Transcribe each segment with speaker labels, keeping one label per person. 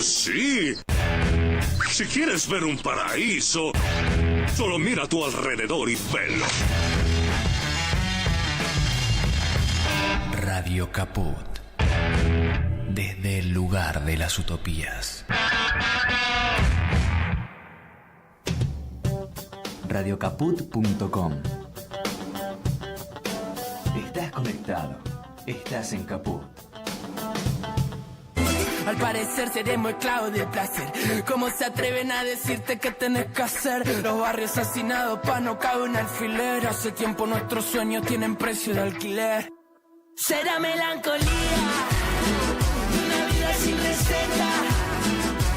Speaker 1: sí. Si quieres ver un paraíso, solo mira a tu alrededor y velo.
Speaker 2: Radio Caput. Desde el lugar de las utopías. Radiocaput.com. Estás conectado. Estás en Caput.
Speaker 3: Al parecer seremos esclavos del placer. ¿Cómo se atreven a decirte qué tenés que hacer? Los barrios hacinados pa' no cabe un alfiler. Hace tiempo nuestros sueños tienen precio de alquiler. Será melancolía, una vida sin receta,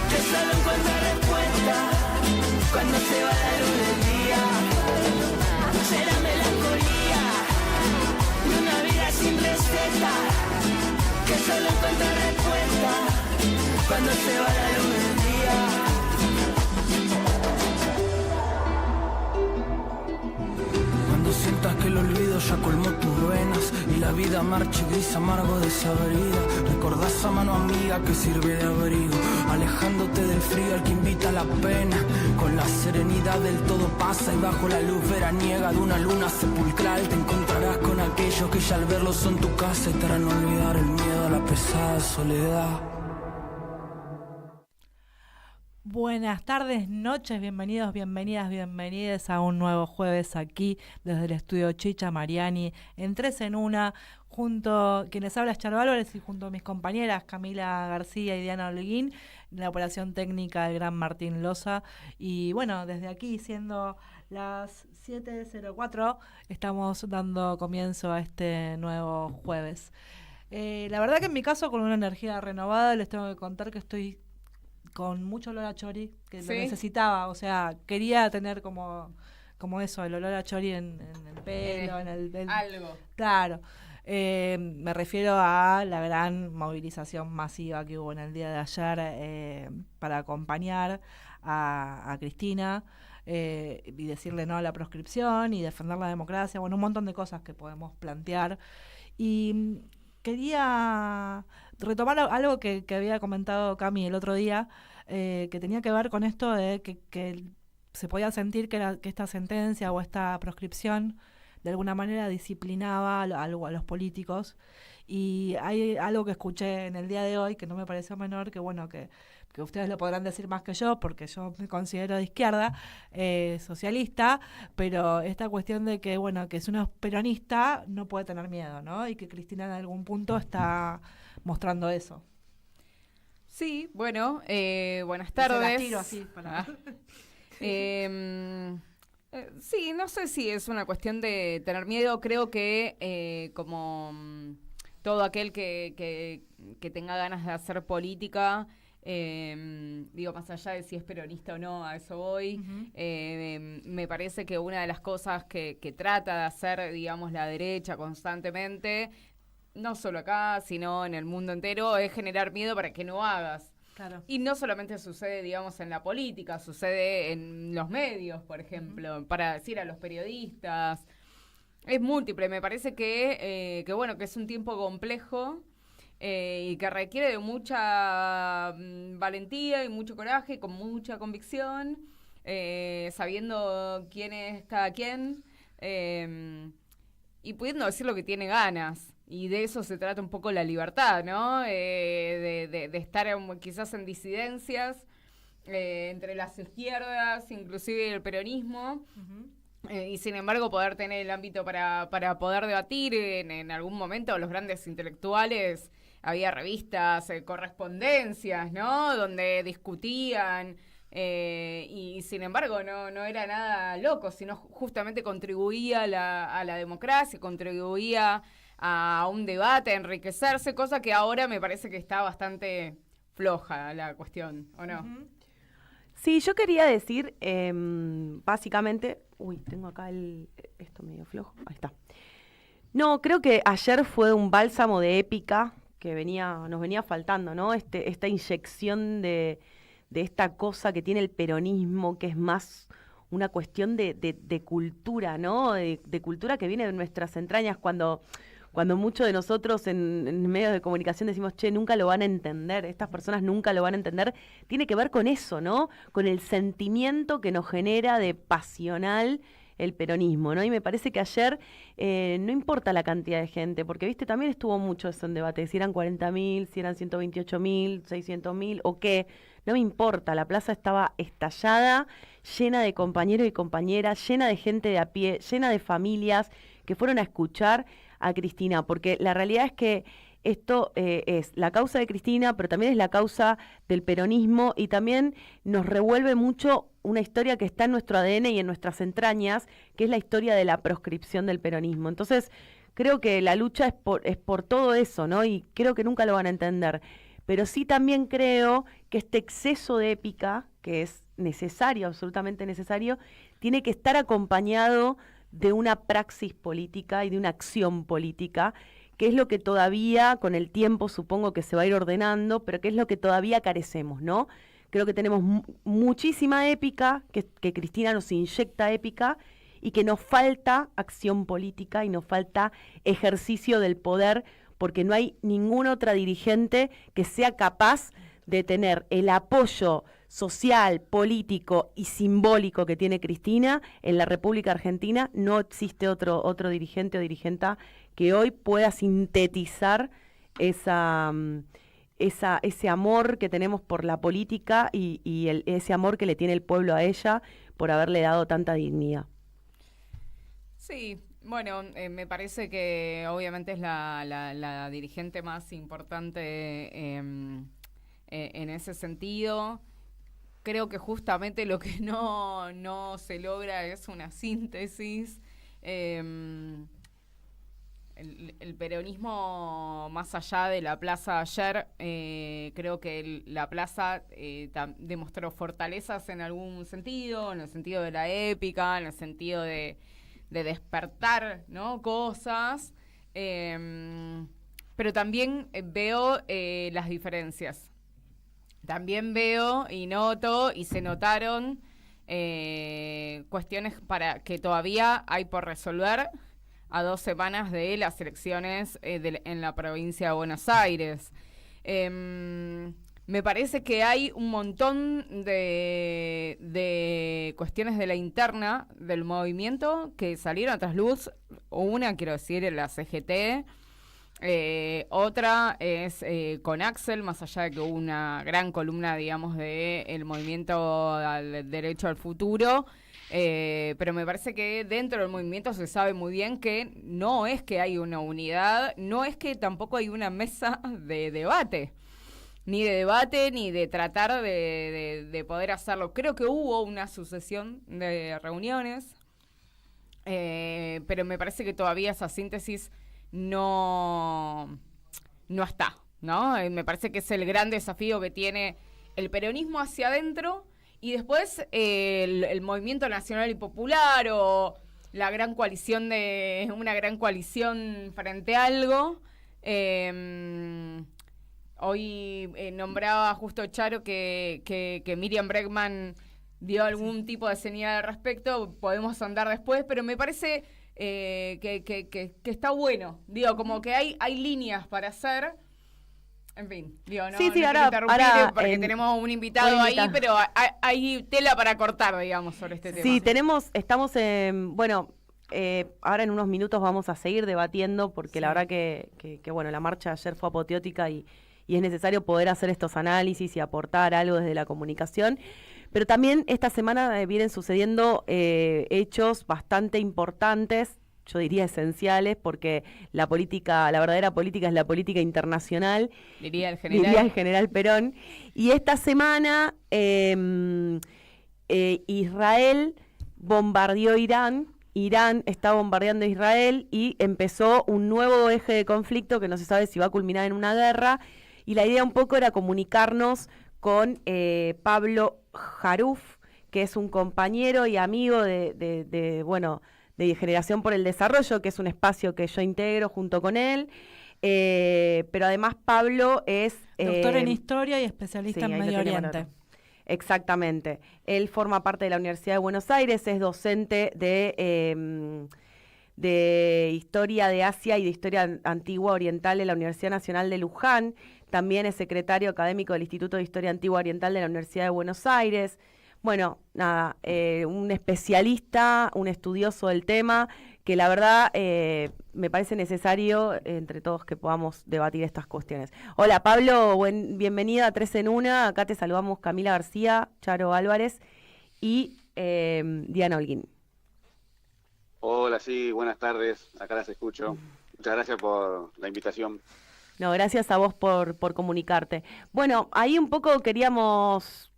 Speaker 3: que solo encuentra respuesta cuando se va la luz del día. Será melancolía, una vida sin receta, que solo encuentra respuesta cuando se va la luz del día. Cuando sientas que el olvido ya colmó tus venas y la vida marcha y gris amargo desabrida, recordás a mano amiga que sirve de abrigo, alejándote del frío al que invita a la pena. Con la serenidad del todo pasa y bajo la luz veraniega de una luna sepulcral te encontrarás con aquellos que ya al verlos son tu casa y te harán olvidar el miedo a la pesada soledad.
Speaker 4: Buenas tardes, noches, bienvenidos, bienvenidas, bienvenides a un nuevo jueves aquí desde el estudio Chicha Mariani en 3 en 1, junto a quienes habla Charo Álvarez y junto a mis compañeras Camila García y Diana Holguín, en la operación técnica del gran Martín Loza. Y bueno, desde aquí, siendo las 7:04, estamos dando comienzo a este nuevo jueves. La verdad que en mi caso, con una energía renovada, les tengo que contar que estoy con mucho olor a chori, que ¿sí? Lo necesitaba, o sea, quería tener como eso, el olor a chori en el pelo, en el
Speaker 5: algo.
Speaker 4: Claro. Me refiero a la gran movilización masiva que hubo en el día de ayer para acompañar a Cristina y decirle no a la proscripción y defender la democracia, bueno, un montón de cosas que podemos plantear. Y quería retomar algo que había comentado Cami el otro día, que tenía que ver con esto de que se podía sentir que esta sentencia o esta proscripción de alguna manera disciplinaba a los políticos. Y hay algo que escuché en el día de hoy que no me pareció menor, que bueno, que ustedes lo podrán decir más que yo, porque yo me considero de izquierda, socialista, pero esta cuestión de que, bueno, que si uno es peronista no puede tener miedo, ¿no? Y que Cristina en algún punto está mostrando eso.
Speaker 5: Sí, bueno, buenas tardes.
Speaker 4: Se las tiro así para...
Speaker 5: sí, no sé si es una cuestión de tener miedo. Creo que como todo aquel que tenga ganas de hacer política, digo, más allá de si es peronista o no, a eso voy, me parece que una de las cosas que trata de hacer, digamos, la derecha constantemente, no solo acá, sino en el mundo entero, es generar miedo para que no hagas.
Speaker 4: Claro.
Speaker 5: Y no solamente sucede, digamos, en la política, sucede en los medios, por ejemplo, para decir a los periodistas. Es múltiple, me parece que bueno, que es un tiempo complejo y que requiere de mucha valentía y mucho coraje, con mucha convicción, sabiendo quién es cada quien y pudiendo decir lo que tiene ganas. Y de eso se trata un poco la libertad, ¿no? De estar quizás en disidencias entre las izquierdas, inclusive el peronismo, y sin embargo poder tener el ámbito para poder debatir. En algún momento los grandes intelectuales, había revistas, correspondencias, ¿no? Donde discutían, y sin embargo no era nada loco, sino justamente contribuía a la democracia, contribuía a un debate, a enriquecerse, cosa que ahora me parece que está bastante floja la cuestión, ¿o no?
Speaker 6: Sí, yo quería decir, básicamente... Uy, tengo acá esto medio flojo. Ahí está. No, creo que ayer fue un bálsamo de épica que nos venía faltando, ¿no? Esta inyección de esta cosa que tiene el peronismo, que es más una cuestión de cultura, ¿no? De cultura que viene de nuestras entrañas. Cuando cuando muchos de nosotros en medios de comunicación decimos, che, nunca lo van a entender, estas personas nunca lo van a entender, tiene que ver con eso, ¿no? Con el sentimiento que nos genera de pasional el peronismo, ¿no? Y me parece que ayer no importa la cantidad de gente, porque, viste, también estuvo mucho eso en debate, si eran 40.000, si eran 128.000, 600.000 o qué, no me importa, la plaza estaba estallada, llena de compañeros y compañeras, llena de gente de a pie, llena de familias que fueron a escuchar a Cristina, porque la realidad es que esto es la causa de Cristina, pero también es la causa del peronismo y también nos revuelve mucho una historia que está en nuestro ADN y en nuestras entrañas, que es la historia de la proscripción del peronismo. Entonces, creo que la lucha es por todo eso, ¿no? Y creo que nunca lo van a entender. Pero sí también creo que este exceso de épica, que es necesario, absolutamente necesario, tiene que estar acompañado de una praxis política y de una acción política, que es lo que todavía, con el tiempo supongo que se va a ir ordenando, pero que es lo que todavía carecemos, ¿no? Creo que tenemos muchísima épica, que Cristina nos inyecta épica, y que nos falta acción política y nos falta ejercicio del poder, porque no hay ninguna otra dirigente que sea capaz de tener el apoyo social, político y simbólico que tiene Cristina en la República Argentina. No existe otro dirigente o dirigenta que hoy pueda sintetizar ese amor que tenemos por la política y ese amor que le tiene el pueblo a ella por haberle dado tanta dignidad.
Speaker 5: Sí, bueno, me parece que obviamente es la dirigente más importante en ese sentido. Creo que justamente lo que no se logra es una síntesis. El peronismo, más allá de la plaza ayer, creo que la plaza demostró fortalezas en algún sentido, en el sentido de la épica, en el sentido de despertar, ¿no? Cosas, pero también veo las diferencias. También veo y noto y se notaron cuestiones que todavía hay por resolver a 2 semanas de las elecciones en la provincia de Buenos Aires. Me parece que hay un montón de cuestiones de la interna del movimiento que salieron a trasluz. Una, quiero decir, en la CGT. Otra es con Axel, más allá de que hubo una gran columna, digamos, del movimiento al derecho al futuro. Pero me parece que dentro del movimiento se sabe muy bien que no es que hay una unidad, no es que tampoco hay una mesa de debate. Ni de debate, ni de tratar de poder hacerlo. Creo que hubo una sucesión de reuniones, pero me parece que todavía esa síntesis no está, ¿no? Me parece que es el gran desafío que tiene el peronismo hacia adentro y después el movimiento nacional y popular o la gran coalición una gran coalición frente a algo. Hoy nombraba justo Charo que Miriam Bregman dio algún tipo de señal al respecto, podemos andar después, pero me parece que está bueno, digo, como que hay líneas para hacer, en fin, digo, no,
Speaker 6: sí,
Speaker 5: no quiero
Speaker 6: ahora
Speaker 5: porque tenemos un invitado ahí, pero hay tela para cortar, digamos, sobre este tema.
Speaker 6: Sí, estamos ahora en unos minutos vamos a seguir debatiendo, porque la verdad que bueno, la marcha ayer fue apoteótica y es necesario poder hacer estos análisis y aportar algo desde la comunicación. Pero también esta semana vienen sucediendo hechos bastante importantes, yo diría esenciales, porque la verdadera política es la política internacional.
Speaker 5: Diría el
Speaker 6: general Perón. Y esta semana Israel bombardeó Irán. Irán está bombardeando a Israel y empezó un nuevo eje de conflicto que no se sabe si va a culminar en una guerra. Y la idea un poco era comunicarnos con Pablo Jaruf, que es un compañero y amigo de Generación por el Desarrollo, que es un espacio que yo integro junto con él. Pero además Pablo es
Speaker 4: doctor en Historia y especialista en Medio Oriente.
Speaker 6: Exactamente. Él forma parte de la Universidad de Buenos Aires, es docente de de Historia de Asia y de Historia Antigua Oriental de la Universidad Nacional de Luján. También es secretario académico del Instituto de Historia Antigua Oriental de la Universidad de Buenos Aires. Bueno, nada, un especialista, un estudioso del tema, que la verdad me parece necesario entre todos que podamos debatir estas cuestiones. Hola Pablo, bienvenida a Tres en Una. Acá te saludamos Camila García, Charo Álvarez y Diana Holguín.
Speaker 7: Hola, sí, buenas tardes, acá las escucho. Muchas gracias por la invitación.
Speaker 6: No, gracias a vos por comunicarte. Bueno, ahí un poco queríamos,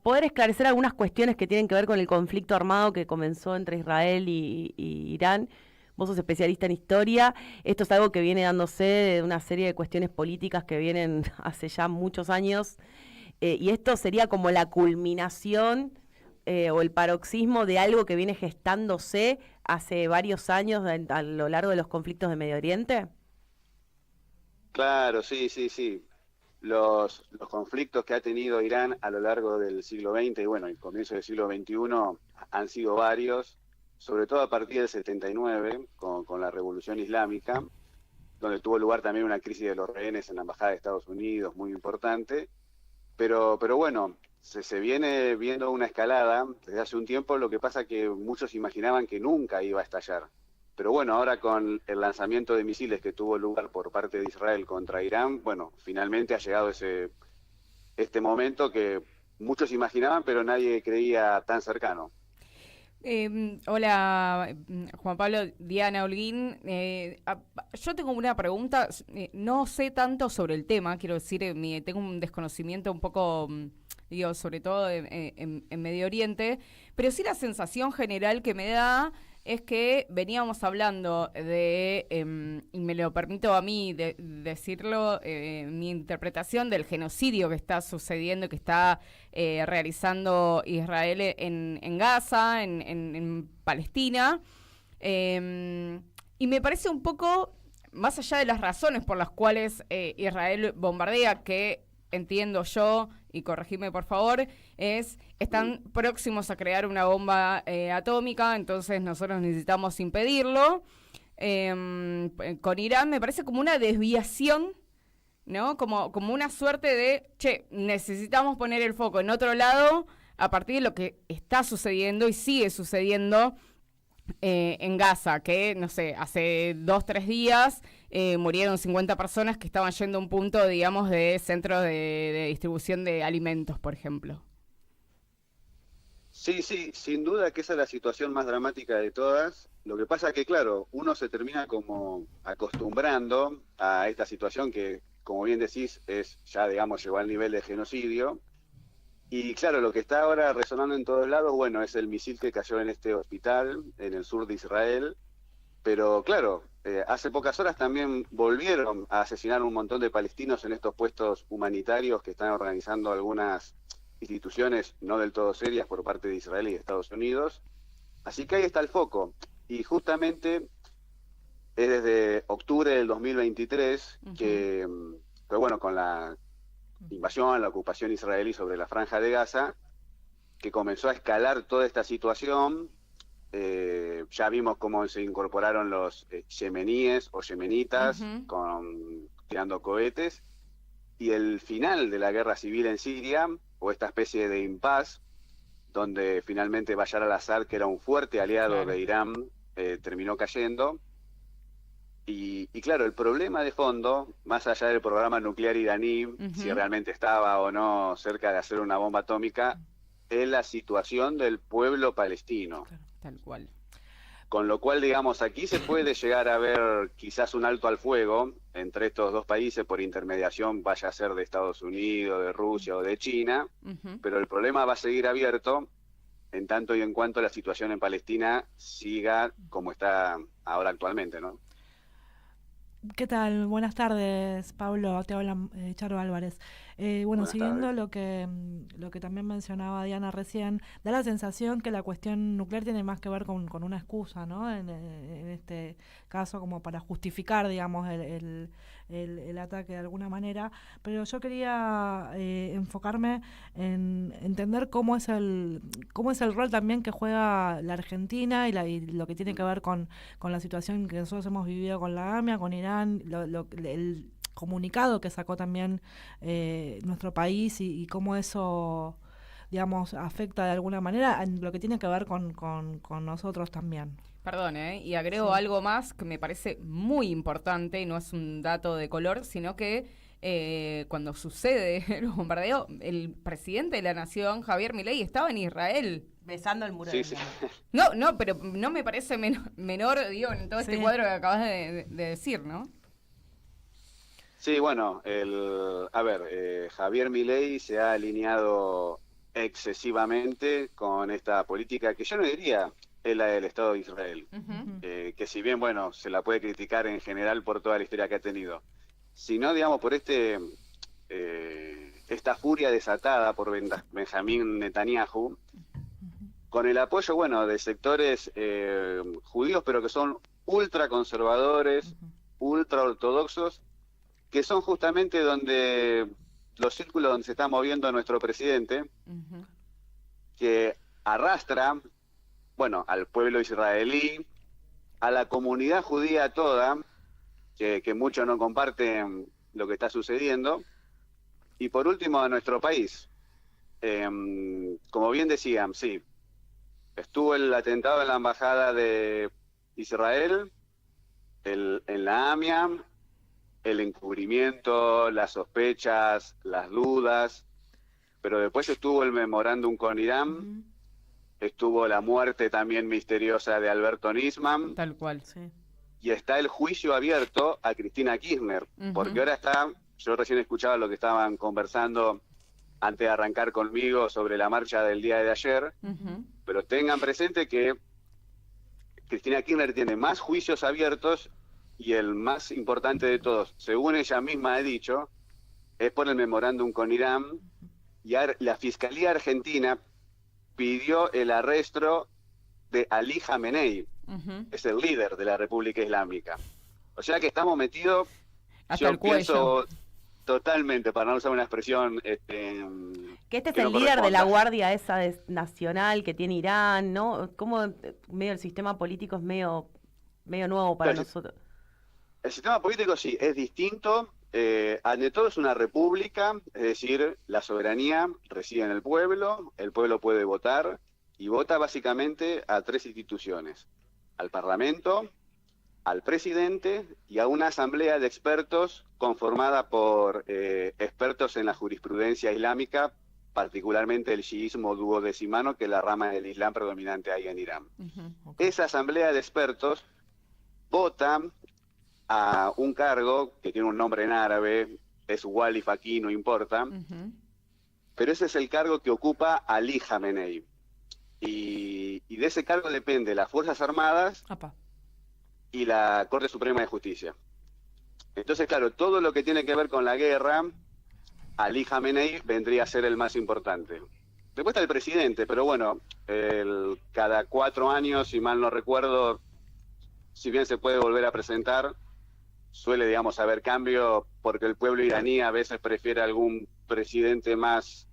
Speaker 6: poder esclarecer algunas cuestiones que tienen que ver con el conflicto armado que comenzó entre Israel y Irán. Vos sos especialista en historia. Esto es algo que viene dándose de una serie de cuestiones políticas que vienen hace ya muchos años. Y esto sería como la culminación o el paroxismo de algo que viene gestándose hace varios años a lo largo de los conflictos de Medio Oriente.
Speaker 7: Claro, sí. Los conflictos que ha tenido Irán a lo largo del siglo XX y bueno, el comienzo del siglo XXI han sido varios, sobre todo a partir del 79, con la Revolución Islámica, donde tuvo lugar también una crisis de los rehenes en la Embajada de Estados Unidos, muy importante. Pero bueno, se viene viendo una escalada desde hace un tiempo, lo que pasa que muchos imaginaban que nunca iba a estallar. Pero bueno, ahora con el lanzamiento de misiles que tuvo lugar por parte de Israel contra Irán, bueno, finalmente ha llegado este momento que muchos imaginaban, pero nadie creía tan cercano.
Speaker 5: Hola, Juan Pablo, Diana Holguín. Yo tengo una pregunta, no sé tanto sobre el tema, quiero decir, tengo un desconocimiento un poco, sobre todo en Medio Oriente, pero sí la sensación general que me da es que veníamos hablando de, y me lo permito a mí decirlo, mi interpretación del genocidio que está sucediendo, que está realizando Israel en Gaza, en Palestina, y me parece un poco, más allá de las razones por las cuales Israel bombardea, que entiendo yo, y corregime por favor, están próximos a crear una bomba atómica, entonces nosotros necesitamos impedirlo. Con Irán me parece como una desviación, ¿no? Como una suerte de, necesitamos poner el foco en otro lado a partir de lo que está sucediendo y sigue sucediendo en Gaza, que, no sé, hace 2-3 días murieron 50 personas que estaban yendo a un punto, digamos, de centro de distribución de alimentos, por ejemplo.
Speaker 7: Sí, sin duda que esa es la situación más dramática de todas. Lo que pasa es que, claro, uno se termina como acostumbrando a esta situación que, como bien decís, ya, digamos, llegó al nivel de genocidio. Y claro, lo que está ahora resonando en todos lados, bueno, es el misil que cayó en este hospital, en el sur de Israel. Pero claro, hace pocas horas también volvieron a asesinar un montón de palestinos en estos puestos humanitarios que están organizando algunas instituciones no del todo serias por parte de Israel y de Estados Unidos. Así que ahí está el foco. Y justamente es desde octubre del 2023 que bueno, con la invasión, la ocupación israelí sobre la Franja de Gaza, que comenzó a escalar toda esta situación. Ya vimos cómo se incorporaron los yemeníes o yemenitas tirando cohetes, y el final de la guerra civil en Siria, o esta especie de impas, donde finalmente Bashar al-Assad, que era un fuerte aliado de Irán, terminó cayendo. Y claro, el problema de fondo, más allá del programa nuclear iraní, si realmente estaba o no cerca de hacer una bomba atómica, es la situación del pueblo palestino.
Speaker 5: Claro, tal cual.
Speaker 7: Con lo cual, digamos, aquí se puede llegar a ver quizás un alto al fuego entre estos dos países por intermediación, vaya a ser de Estados Unidos, de Rusia o de China, pero el problema va a seguir abierto en tanto y en cuanto la situación en Palestina siga como está ahora actualmente, ¿no?
Speaker 4: ¿Qué tal? Buenas tardes, Pablo. Te habla Charo Álvarez. Bueno,
Speaker 7: Buenas
Speaker 4: siguiendo
Speaker 7: tardes.
Speaker 4: lo que también mencionaba Diana recién, da la sensación que la cuestión nuclear tiene más que ver con una excusa, ¿no? En este caso, como para justificar, digamos, el ataque de alguna manera, pero yo quería enfocarme en entender cómo es el rol también que juega la Argentina y lo que tiene que ver con la situación que nosotros hemos vivido con la AMIA, con Irán, el comunicado que sacó también nuestro país y cómo eso, digamos, afecta de alguna manera en lo que tiene que ver con nosotros también.
Speaker 5: Perdón, y agrego algo más que me parece muy importante, y no es un dato de color, sino que cuando sucede el bombardeo, el presidente de la nación, Javier Milei, estaba en Israel.
Speaker 6: Besando el muro.
Speaker 7: Sí, sí.
Speaker 5: No, pero no me parece menor, digo, en todo este
Speaker 4: Sí.
Speaker 5: cuadro que acabas de decir, ¿no?
Speaker 7: Sí, bueno, Javier Milei se ha alineado excesivamente con esta política que yo no diría es la del Estado de Israel,
Speaker 5: Ujú.
Speaker 7: que si bien, bueno, se la puede criticar en general por toda la historia que ha tenido, sino, digamos, por esta furia desatada por Benjamín Netanyahu, con el apoyo, bueno, de sectores judíos, pero que son ultraconservadores, ultraortodoxos, que son justamente donde los círculos donde se está moviendo nuestro presidente,
Speaker 5: Ujú.
Speaker 7: que arrastra, bueno, al pueblo israelí, a la comunidad judía toda, que muchos no comparten lo que está sucediendo, y por último a nuestro país. Como bien decían, sí, estuvo el atentado en la embajada de Israel, en la AMIA, el encubrimiento, las sospechas, las dudas, pero después estuvo el memorándum con Irán, estuvo la muerte también misteriosa de Alberto Nisman,
Speaker 5: Tal cual.
Speaker 4: Sí.
Speaker 7: y está el juicio abierto a Cristina Kirchner,
Speaker 5: Ujú.
Speaker 7: porque ahora yo recién escuchaba lo que estaban conversando antes de arrancar conmigo sobre la marcha del día de ayer,
Speaker 5: Ujú.
Speaker 7: pero tengan presente que Cristina Kirchner tiene más juicios abiertos y el más importante de todos, según ella misma ha dicho, es por el memorándum con Irán, y la Fiscalía Argentina pidió el arresto de Ali Khamenei,
Speaker 5: Ujú.
Speaker 7: es el líder de la República Islámica. O sea que estamos metidos,
Speaker 5: Hasta
Speaker 7: yo
Speaker 5: el cuello.
Speaker 7: pienso totalmente, para no usar una expresión...
Speaker 6: Que este es
Speaker 7: que
Speaker 6: el
Speaker 7: no
Speaker 6: líder de la
Speaker 7: corresponda.
Speaker 6: guardia esa nacional que tiene Irán, ¿no? Como medio el sistema político es medio nuevo para
Speaker 7: Pero sí.
Speaker 6: nosotros.
Speaker 7: El sistema político sí, es distinto. Ante todo es una república, es decir, la soberanía reside en el pueblo puede votar, y vota básicamente a tres instituciones: al Parlamento, al presidente y a una asamblea de expertos conformada por expertos en la jurisprudencia islámica, particularmente el chiismo duodecimano, que es la rama del Islam predominante ahí en Irán.
Speaker 5: Ujú.
Speaker 7: Esa asamblea de expertos vota a un cargo que tiene un nombre en árabe, es Wali Faqih, no importa,
Speaker 5: Ujú.
Speaker 7: pero ese es el cargo que ocupa Ali Khamenei. Y de ese cargo depende las Fuerzas Armadas
Speaker 5: Apa.
Speaker 7: y la Corte Suprema de Justicia. Entonces, claro, todo lo que tiene que ver con la guerra, Ali Khamenei vendría a ser el más importante. Después está el presidente, pero bueno, cada 4 años, si mal no recuerdo, si bien se puede volver a presentar, suele, digamos, haber cambio, porque el pueblo iraní a veces prefiere algún presidente más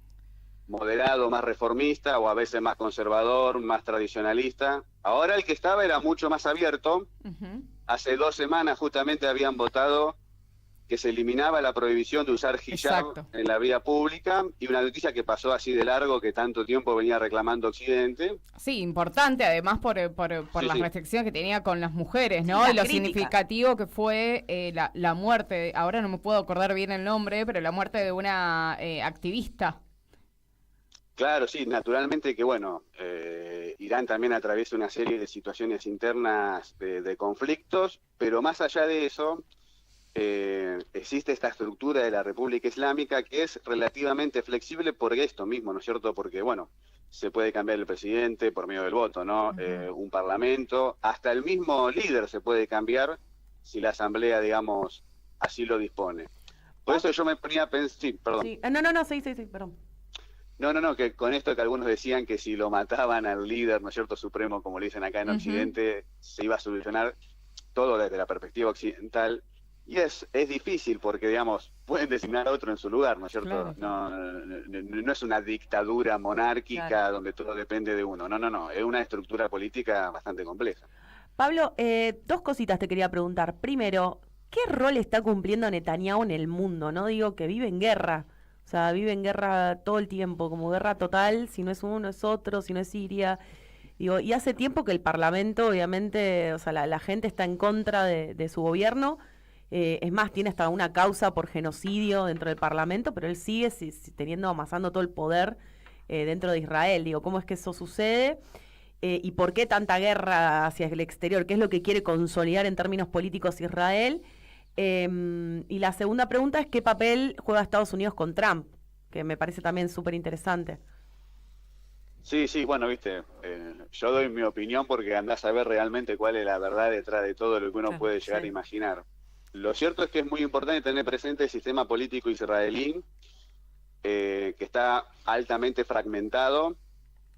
Speaker 7: moderado, más reformista, o a veces más conservador, más tradicionalista. Ahora el que estaba era mucho más abierto.
Speaker 5: Ujú.
Speaker 7: Hace 2 semanas justamente habían votado que se eliminaba la prohibición de usar hijab
Speaker 5: Exacto.
Speaker 7: en la vía pública, y una noticia que pasó así de largo que tanto tiempo venía reclamando Occidente.
Speaker 5: Sí, importante, además por
Speaker 7: Sí,
Speaker 5: las
Speaker 7: sí.
Speaker 5: restricciones que tenía con las mujeres, ¿no?
Speaker 6: Sí, la
Speaker 5: Y lo
Speaker 6: crítica.
Speaker 5: significativo que fue la muerte, ahora no me puedo acordar bien el nombre, pero la muerte de una activista.
Speaker 7: Claro, sí, naturalmente que, bueno, Irán también atraviesa una serie de situaciones internas de conflictos, pero más allá de eso, existe esta estructura de la República Islámica que es relativamente flexible por esto mismo, ¿no es cierto? Porque, bueno, se puede cambiar el presidente por medio del voto, ¿no? Un parlamento, hasta el mismo líder se puede cambiar si la asamblea, digamos, así lo dispone. Por eso yo me ponía a pensar, sí, perdón.
Speaker 6: Sí. Sí, perdón.
Speaker 7: No, que con esto que algunos decían que si lo mataban al líder, ¿no es cierto?, supremo, como le dicen acá en
Speaker 5: Ujú.
Speaker 7: Occidente, se iba a solucionar todo desde la perspectiva occidental. Y es difícil porque, digamos, pueden designar a otro en su lugar, ¿no es cierto?
Speaker 5: Claro.
Speaker 7: No es una dictadura monárquica
Speaker 4: Claro.
Speaker 7: donde todo depende de uno. No. Es una estructura política bastante compleja.
Speaker 6: Pablo, dos cositas te quería preguntar. Primero, ¿qué rol está cumpliendo Netanyahu en el mundo? No digo que vive en guerra. O sea, vive en guerra todo el tiempo, como guerra total. Si no es uno, es otro. Si no es Siria. Digo, y hace tiempo que el Parlamento, obviamente, o sea, la gente está en contra de su gobierno. Es más, tiene hasta una causa por genocidio dentro del Parlamento, pero él sigue amasando todo el poder dentro de Israel. Digo, ¿cómo es que eso sucede? ¿Y por qué tanta guerra hacia el exterior? ¿Qué es lo que quiere consolidar en términos políticos Israel? Y la segunda pregunta es ¿qué papel juega Estados Unidos con Trump? Que me parece también súper interesante.
Speaker 7: Sí, bueno, viste, yo doy mi opinión porque andás a ver realmente cuál es la verdad detrás de todo lo que uno
Speaker 4: Claro,
Speaker 7: puede llegar
Speaker 4: sí.
Speaker 7: a imaginar. Lo cierto es que es muy importante tener presente el sistema político israelí, que está altamente fragmentado.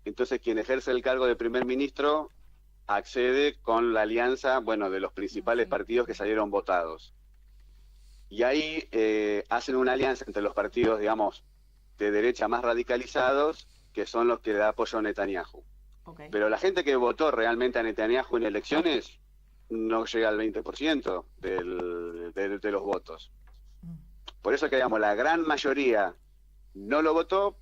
Speaker 7: Entonces, quien ejerce el cargo de primer ministro accede con la alianza, bueno, de los principales partidos que salieron votados. Y ahí hacen una alianza entre los partidos, digamos, de derecha más radicalizados, que son los que da apoyo a Netanyahu.
Speaker 6: Okay.
Speaker 7: Pero la gente que votó realmente a Netanyahu en elecciones no llega al 20% de los votos. Por eso que, digamos, la gran mayoría no lo votó,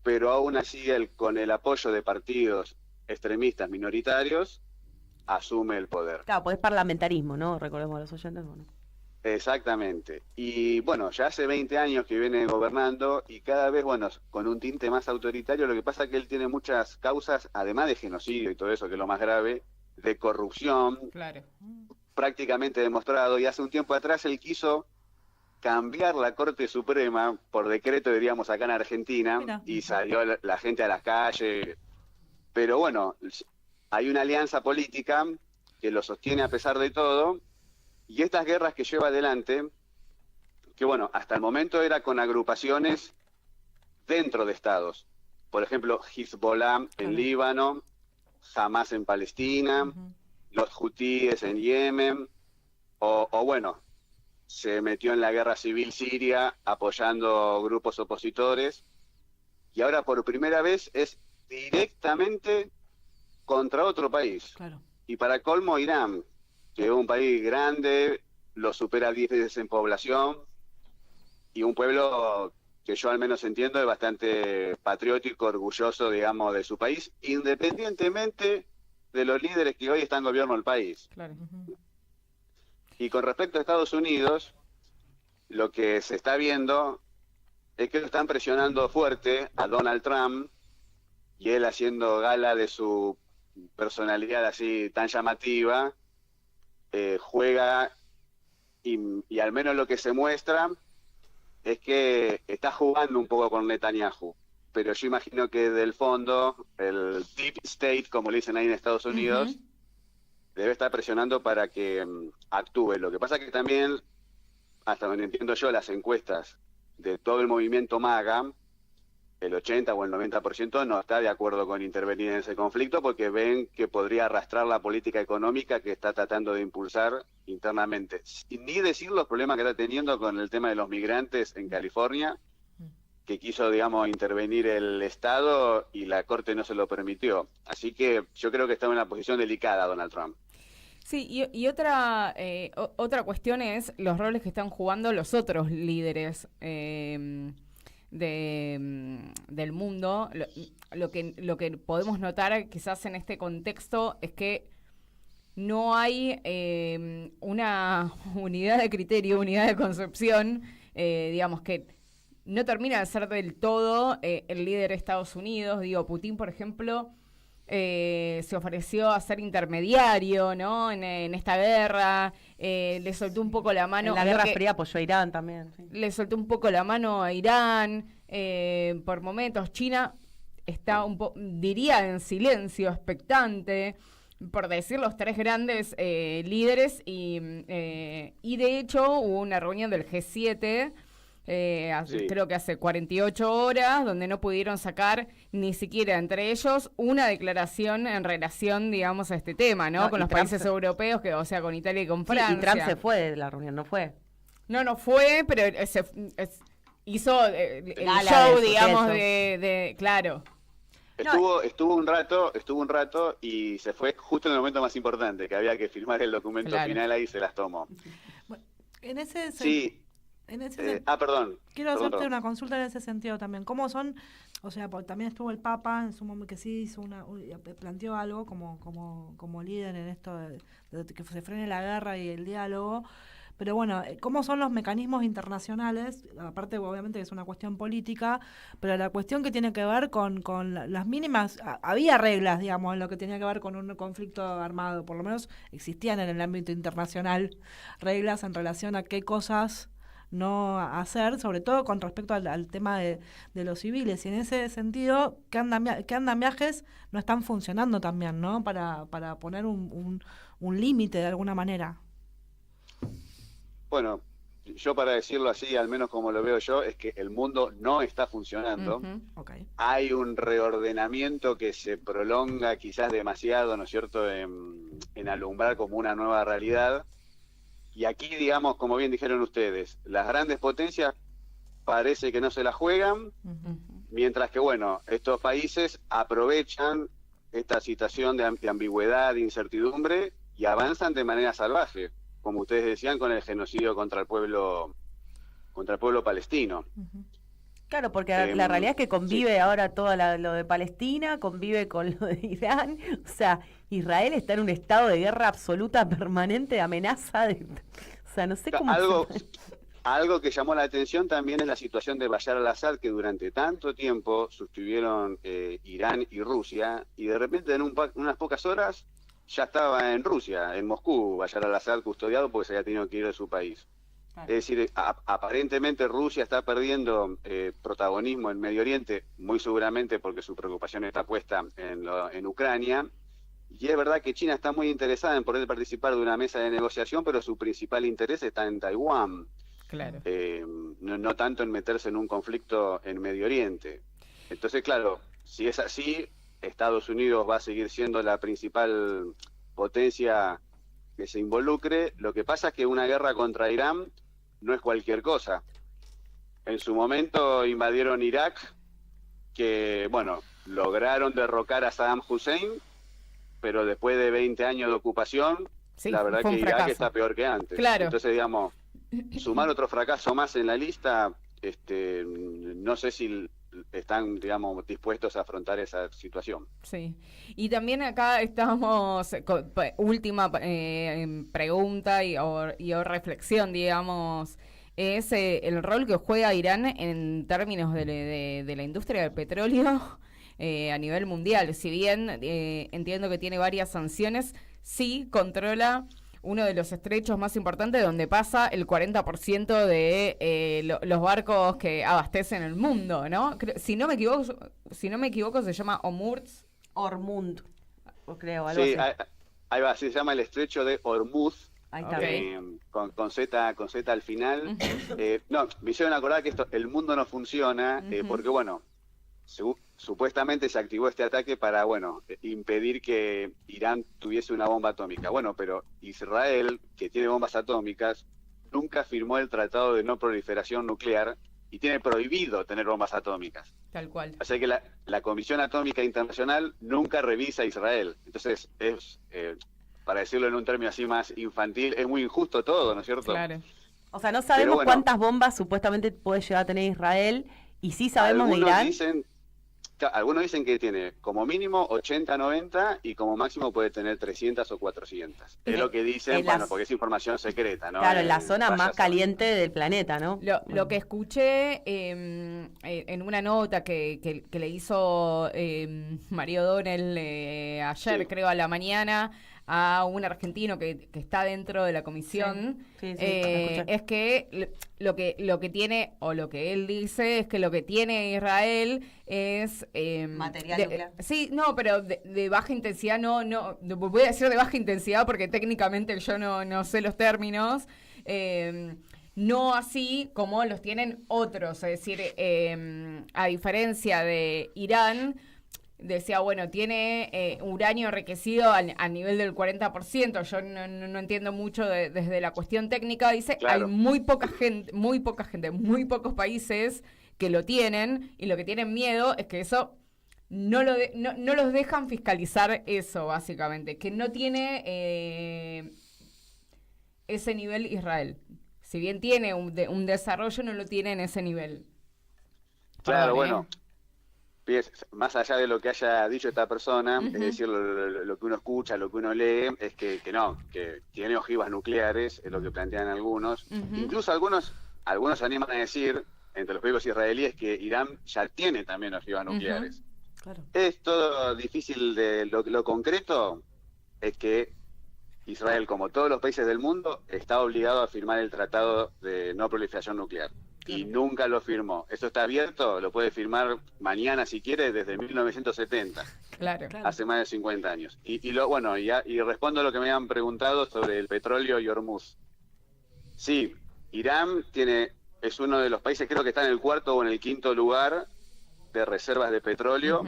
Speaker 7: pero aún así con el apoyo de partidos extremistas minoritarios asume el poder.
Speaker 6: Claro, pues es parlamentarismo, ¿no? Recordemos a los oyentes. Bueno.
Speaker 7: Exactamente. Y bueno, ya hace 20 años que viene gobernando y cada vez, bueno, con un tinte más autoritario. Lo que pasa es que él tiene muchas causas, además de genocidio y todo eso, que es lo más grave, de corrupción,
Speaker 5: Claro.
Speaker 7: prácticamente demostrado. Y hace un tiempo atrás él quiso cambiar la Corte Suprema por decreto, diríamos, acá en Argentina,
Speaker 4: Mira.
Speaker 7: y salió la gente a las calles. Pero bueno, hay una alianza política que lo sostiene a pesar de todo, y estas guerras que lleva adelante, que bueno, hasta el momento era con agrupaciones dentro de estados. Por ejemplo, Hezbollah en Líbano, Hamas en Palestina, los hutíes en Yemen, o bueno, se metió en la guerra civil siria apoyando grupos opositores, y ahora por primera vez es directamente contra otro país.
Speaker 4: Claro.
Speaker 7: Y para colmo, Irán, que es un país grande, lo supera 10 veces en población, y un pueblo que yo al menos entiendo es bastante patriótico, orgulloso, digamos, de su país, independientemente de los líderes que hoy están gobernando el país.
Speaker 5: Claro.
Speaker 7: Y con respecto a Estados Unidos, lo que se está viendo es que lo están presionando fuerte a Donald Trump, y él haciendo gala de su personalidad así tan llamativa, juega y al menos lo que se muestra es que está jugando un poco con Netanyahu. Pero yo imagino que del fondo, el Deep State, como le dicen ahí en Estados Unidos, debe estar presionando para que actúe. Lo que pasa es que también, hasta donde entiendo yo, las encuestas de todo el movimiento MAGA, el 80 o el 90% no está de acuerdo con intervenir en ese conflicto porque ven que podría arrastrar la política económica que está tratando de impulsar internamente. Ni decir los problemas que está teniendo con el tema de los migrantes en California, que quiso, digamos, intervenir el Estado y la Corte no se lo permitió. Así que yo creo que está en una posición delicada Donald Trump.
Speaker 5: Sí, y otra cuestión es los roles que están jugando los otros líderes del mundo. Lo que podemos notar quizás en este contexto es que no hay una unidad de criterio, unidad de concepción, digamos que no termina de ser del todo el líder de Estados Unidos. Digo, Putin, por ejemplo, se ofreció a ser intermediario, ¿no? En esta guerra, le soltó un poco la mano.
Speaker 6: En la Guerra Fría apoyó a Irán también. Sí.
Speaker 5: Le soltó un poco la mano a Irán, por momentos. China está diría en silencio, expectante, por decir los tres grandes líderes, y de hecho hubo una reunión del G7
Speaker 7: Sí.
Speaker 5: creo que hace 48 horas, donde no pudieron sacar ni siquiera entre ellos una declaración en relación, digamos, a este tema, ¿no?
Speaker 6: No,
Speaker 5: Con
Speaker 6: y
Speaker 5: los
Speaker 6: Trump
Speaker 5: países europeos, que, o sea, con Italia y con
Speaker 6: Sí,
Speaker 5: Francia.
Speaker 6: y Trump se fue de la reunión, ¿no fue?
Speaker 5: No fue, pero hizo el
Speaker 6: Gala
Speaker 5: show,
Speaker 6: de eso,
Speaker 5: digamos,
Speaker 6: eso.
Speaker 5: claro.
Speaker 7: Estuvo un rato y se fue justo en el momento más importante, que había que firmar el documento
Speaker 5: Claro.
Speaker 7: final, ahí se las tomó.
Speaker 4: Bueno, en ese
Speaker 7: Sí, perdón.
Speaker 4: quiero
Speaker 7: Perdón,
Speaker 4: hacerte
Speaker 7: perdón.
Speaker 4: una consulta en ese sentido también. ¿Cómo son? O sea, también estuvo el Papa en su momento que sí hizo planteó algo como líder en esto de que se frene la guerra y el diálogo. Pero bueno, ¿cómo son los mecanismos internacionales? Aparte, obviamente, que es una cuestión política, pero la cuestión que tiene que ver con las mínimas... Había reglas, digamos, en lo que tenía que ver con un conflicto armado. Por lo menos existían en el ámbito internacional reglas en relación a qué cosas no hacer, sobre todo con respecto al tema de los civiles. Y en ese sentido, que andan viajes no están funcionando también, ¿no? Para poner un límite de alguna manera.
Speaker 7: Bueno, yo para decirlo así, al menos como lo veo yo, es que el mundo no está funcionando.
Speaker 5: Ujú.
Speaker 4: Okay.
Speaker 7: Hay un reordenamiento que se prolonga quizás demasiado, ¿no es cierto?, en alumbrar como una nueva realidad. Y aquí, digamos, como bien dijeron ustedes, las grandes potencias parece que no se la juegan, mientras que, bueno, estos países aprovechan esta situación de ambigüedad, de incertidumbre, y avanzan de manera salvaje, como ustedes decían, con el genocidio contra el pueblo palestino.
Speaker 6: Claro, porque la realidad es que convive ahora todo lo de Palestina, convive con lo de Irán. O sea, Israel está en un estado de guerra absoluta, permanente, de amenaza. O sea, no sé cómo...
Speaker 7: Algo que llamó la atención también es la situación de Bashar al-Assad, que durante tanto tiempo sostuvieron Irán y Rusia, y de repente en unas pocas horas ya estaba en Rusia, en Moscú, Bashar al-Assad custodiado porque se había tenido que ir de su país. Es decir, aparentemente Rusia está perdiendo protagonismo en Medio Oriente, muy seguramente porque su preocupación está puesta en Ucrania, y es verdad que China está muy interesada en poder participar de una mesa de negociación, pero su principal interés está en Taiwán,
Speaker 5: Claro.
Speaker 7: no tanto en meterse en un conflicto en Medio Oriente. Entonces, claro, si es así, Estados Unidos va a seguir siendo la principal potencia que se involucre. Lo que pasa es que una guerra contra Irán no es cualquier cosa. En su momento invadieron Irak, que, bueno, lograron derrocar a Saddam Hussein, pero después de 20 años de ocupación,
Speaker 5: Sí,
Speaker 7: la verdad
Speaker 5: fue
Speaker 7: que
Speaker 5: un
Speaker 7: Irak
Speaker 5: fracaso.
Speaker 7: está peor que antes.
Speaker 5: Claro.
Speaker 7: Entonces, digamos, sumar otro fracaso más en la lista, no sé si están, digamos, dispuestos a afrontar esa situación.
Speaker 5: Sí, y también acá estamos, última pregunta o reflexión, digamos, es el rol que juega Irán en términos de la industria del petróleo a nivel mundial. Si bien entiendo que tiene varias sanciones, sí controla uno de los estrechos más importantes donde pasa el 40% de los barcos que abastecen el mundo, ¿no? Si no me equivoco se llama
Speaker 6: Ormund, creo, algo
Speaker 7: Sí,
Speaker 6: así.
Speaker 7: ahí va, se llama el estrecho de Hormuz,
Speaker 6: Ahí está.
Speaker 5: Ok.
Speaker 7: con Z al final. No, me hicieron acordar que el mundo no funciona, porque, bueno, supuestamente se activó este ataque para, bueno, impedir que Irán tuviese una bomba atómica. Bueno, pero Israel, que tiene bombas atómicas, nunca firmó el Tratado de No Proliferación Nuclear y tiene prohibido tener bombas atómicas.
Speaker 5: Tal cual.
Speaker 7: Así que la Comisión Atómica Internacional nunca revisa a Israel. Entonces, para decirlo en un término así más infantil, es muy injusto todo, ¿no es cierto?
Speaker 5: Claro.
Speaker 6: O sea, no sabemos
Speaker 7: bueno.
Speaker 6: cuántas bombas supuestamente puede llegar a tener Israel, y sí sabemos de Irán.
Speaker 7: Algunos dicen que tiene como mínimo 80, 90 y como máximo puede tener 300 o 400. Es lo que dicen,
Speaker 6: en
Speaker 7: bueno,
Speaker 6: las-
Speaker 7: porque es información secreta, ¿no?
Speaker 6: Claro, en la zona
Speaker 7: vaya
Speaker 6: más
Speaker 7: a saber.
Speaker 6: caliente del planeta, ¿no?
Speaker 5: Lo que escuché en una nota que le hizo Mario O'Donnell ayer,
Speaker 7: Sí.
Speaker 5: creo, a la mañana, a un argentino que está dentro de la comisión,
Speaker 6: Sí, lo escuché.
Speaker 5: es que lo que tiene, o lo que él dice, es que lo que tiene Israel es...
Speaker 6: Material nuclear.
Speaker 5: Sí, no, pero de baja intensidad, voy a decir de baja intensidad porque técnicamente yo no sé los términos, no así como los tienen otros. Es decir, a diferencia de Irán, decía, bueno, tiene uranio enriquecido a nivel del 40%. Yo no entiendo mucho desde la cuestión técnica. Dice,
Speaker 7: Claro.
Speaker 5: hay muy pocos países que lo tienen, y lo que tienen miedo es que eso no los dejan fiscalizar eso, básicamente, que no tiene ese nivel Israel. Si bien tiene un desarrollo, no lo tiene en ese nivel.
Speaker 7: Claro,
Speaker 5: Perdón,
Speaker 7: bueno, más allá de lo que haya dicho esta persona, es decir, lo que uno escucha, lo que uno lee, es que tiene ojivas nucleares, es lo que plantean algunos. Incluso algunos se animan a decir, entre los pueblos israelíes, que Irán ya tiene también ojivas nucleares.
Speaker 4: Claro.
Speaker 7: Es todo difícil de lo concreto, es que Israel, como todos los países del mundo, está obligado a firmar el Tratado de No Proliferación Nuclear. Y nunca lo firmó. Esto está abierto, lo puede firmar mañana si quiere, desde 1970.
Speaker 5: Claro.
Speaker 7: Hace más de 50 años. Y respondo a lo que me han preguntado sobre el petróleo y Hormuz. Sí, Irán es uno de los países, creo que está en el 4º o en el 5º lugar de reservas de petróleo,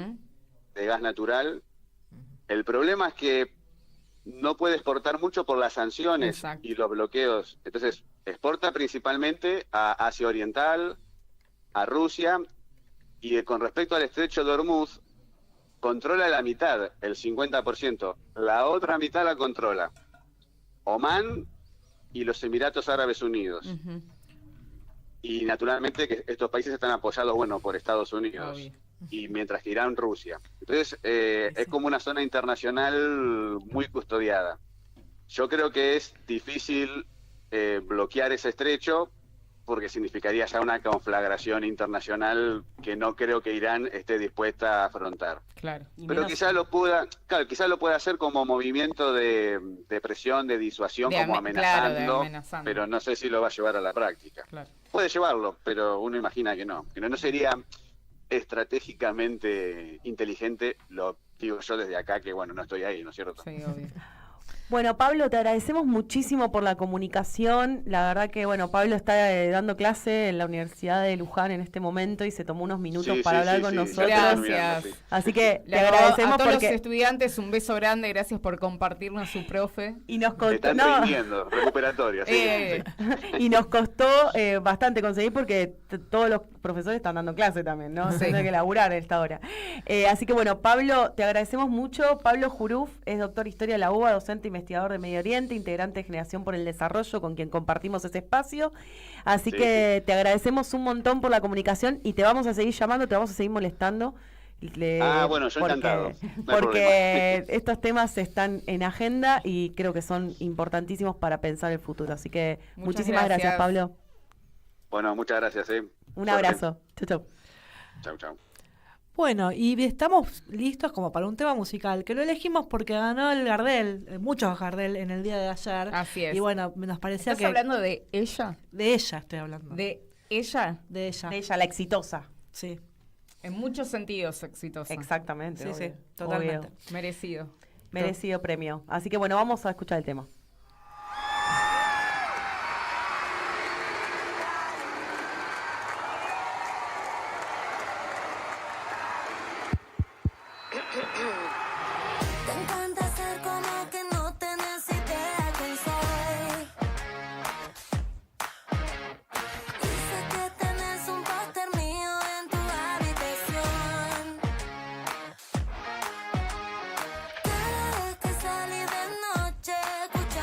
Speaker 7: de gas natural. El problema es que no puede exportar mucho por las sanciones.
Speaker 5: Exacto.
Speaker 7: Y los bloqueos. Entonces, exporta principalmente a Asia Oriental, a Rusia, y con respecto al estrecho de Hormuz, controla la mitad, el 50%. La otra mitad la controla Omán y los Emiratos Árabes Unidos. Y naturalmente que estos países están apoyados, por Estados Unidos.
Speaker 5: Obvio.
Speaker 7: Y mientras que Irán, Rusia. Entonces, es como una zona internacional muy custodiada. Yo creo que es difícil bloquear ese estrecho, porque significaría ya una conflagración internacional que no creo que Irán esté dispuesta a afrontar.
Speaker 5: Claro.
Speaker 7: Pero quizás lo pueda hacer como movimiento de presión, de disuasión, como amenazando, pero no sé si lo va a llevar a la práctica.
Speaker 5: Claro.
Speaker 7: Puede llevarlo, pero uno imagina que no sería estratégicamente inteligente, lo digo yo desde acá, que no estoy ahí, ¿no es cierto?
Speaker 5: Sí, obvio.
Speaker 6: Bueno, Pablo, te agradecemos muchísimo por la comunicación. La verdad que, Pablo está dando clase en la Universidad de Luján en este momento y se tomó unos minutos para hablar con nosotros.
Speaker 5: Gracias.
Speaker 6: Así que
Speaker 5: Le
Speaker 6: te agradecemos
Speaker 5: a todos
Speaker 6: porque...
Speaker 5: los estudiantes un beso grande, gracias por compartirnos su profe.
Speaker 6: Y nos
Speaker 7: Te
Speaker 6: costó,
Speaker 7: están rindiendo, recuperatoria. Sí.
Speaker 6: y nos costó bastante conseguir porque todos los profesores están dando clase también, ¿no?
Speaker 5: Sí.
Speaker 6: Tienen que laburar a esta hora. Así que Pablo, te agradecemos mucho. Pablo Juruf es doctor en Historia de la UBA, docente investigador de Medio Oriente, integrante de Generación por el Desarrollo, con quien compartimos ese espacio. Así que te agradecemos un montón por la comunicación y te vamos a seguir llamando, te vamos a seguir molestando.
Speaker 7: Yo encantado. No hay
Speaker 6: porque estos temas están en agenda y creo que son importantísimos para pensar el futuro. Así que muchísimas gracias, Pablo.
Speaker 7: Bueno, muchas gracias.
Speaker 6: Un abrazo. Chau, chau.
Speaker 7: Chau, chau.
Speaker 4: Bueno, y estamos listos como para un tema musical, que lo elegimos porque ganó el Gardel, muchos Gardel en el día de ayer.
Speaker 5: Así es.
Speaker 4: Y nos parecía
Speaker 5: ¿Estás hablando de ella?
Speaker 4: De ella estoy hablando.
Speaker 5: ¿De ella?
Speaker 4: De ella.
Speaker 6: De ella, la exitosa.
Speaker 4: Sí.
Speaker 5: En muchos sentidos exitosa.
Speaker 6: Exactamente.
Speaker 4: Sí,
Speaker 6: obvio,
Speaker 4: sí, totalmente.
Speaker 6: obvio.
Speaker 5: Merecido.
Speaker 6: Merecido premio. Así que vamos a escuchar el tema.
Speaker 8: Te encanta ser como que no tenés idea quién soy. Y sé que tenés un póster mío en tu habitación. Cada vez que salí de noche, escucha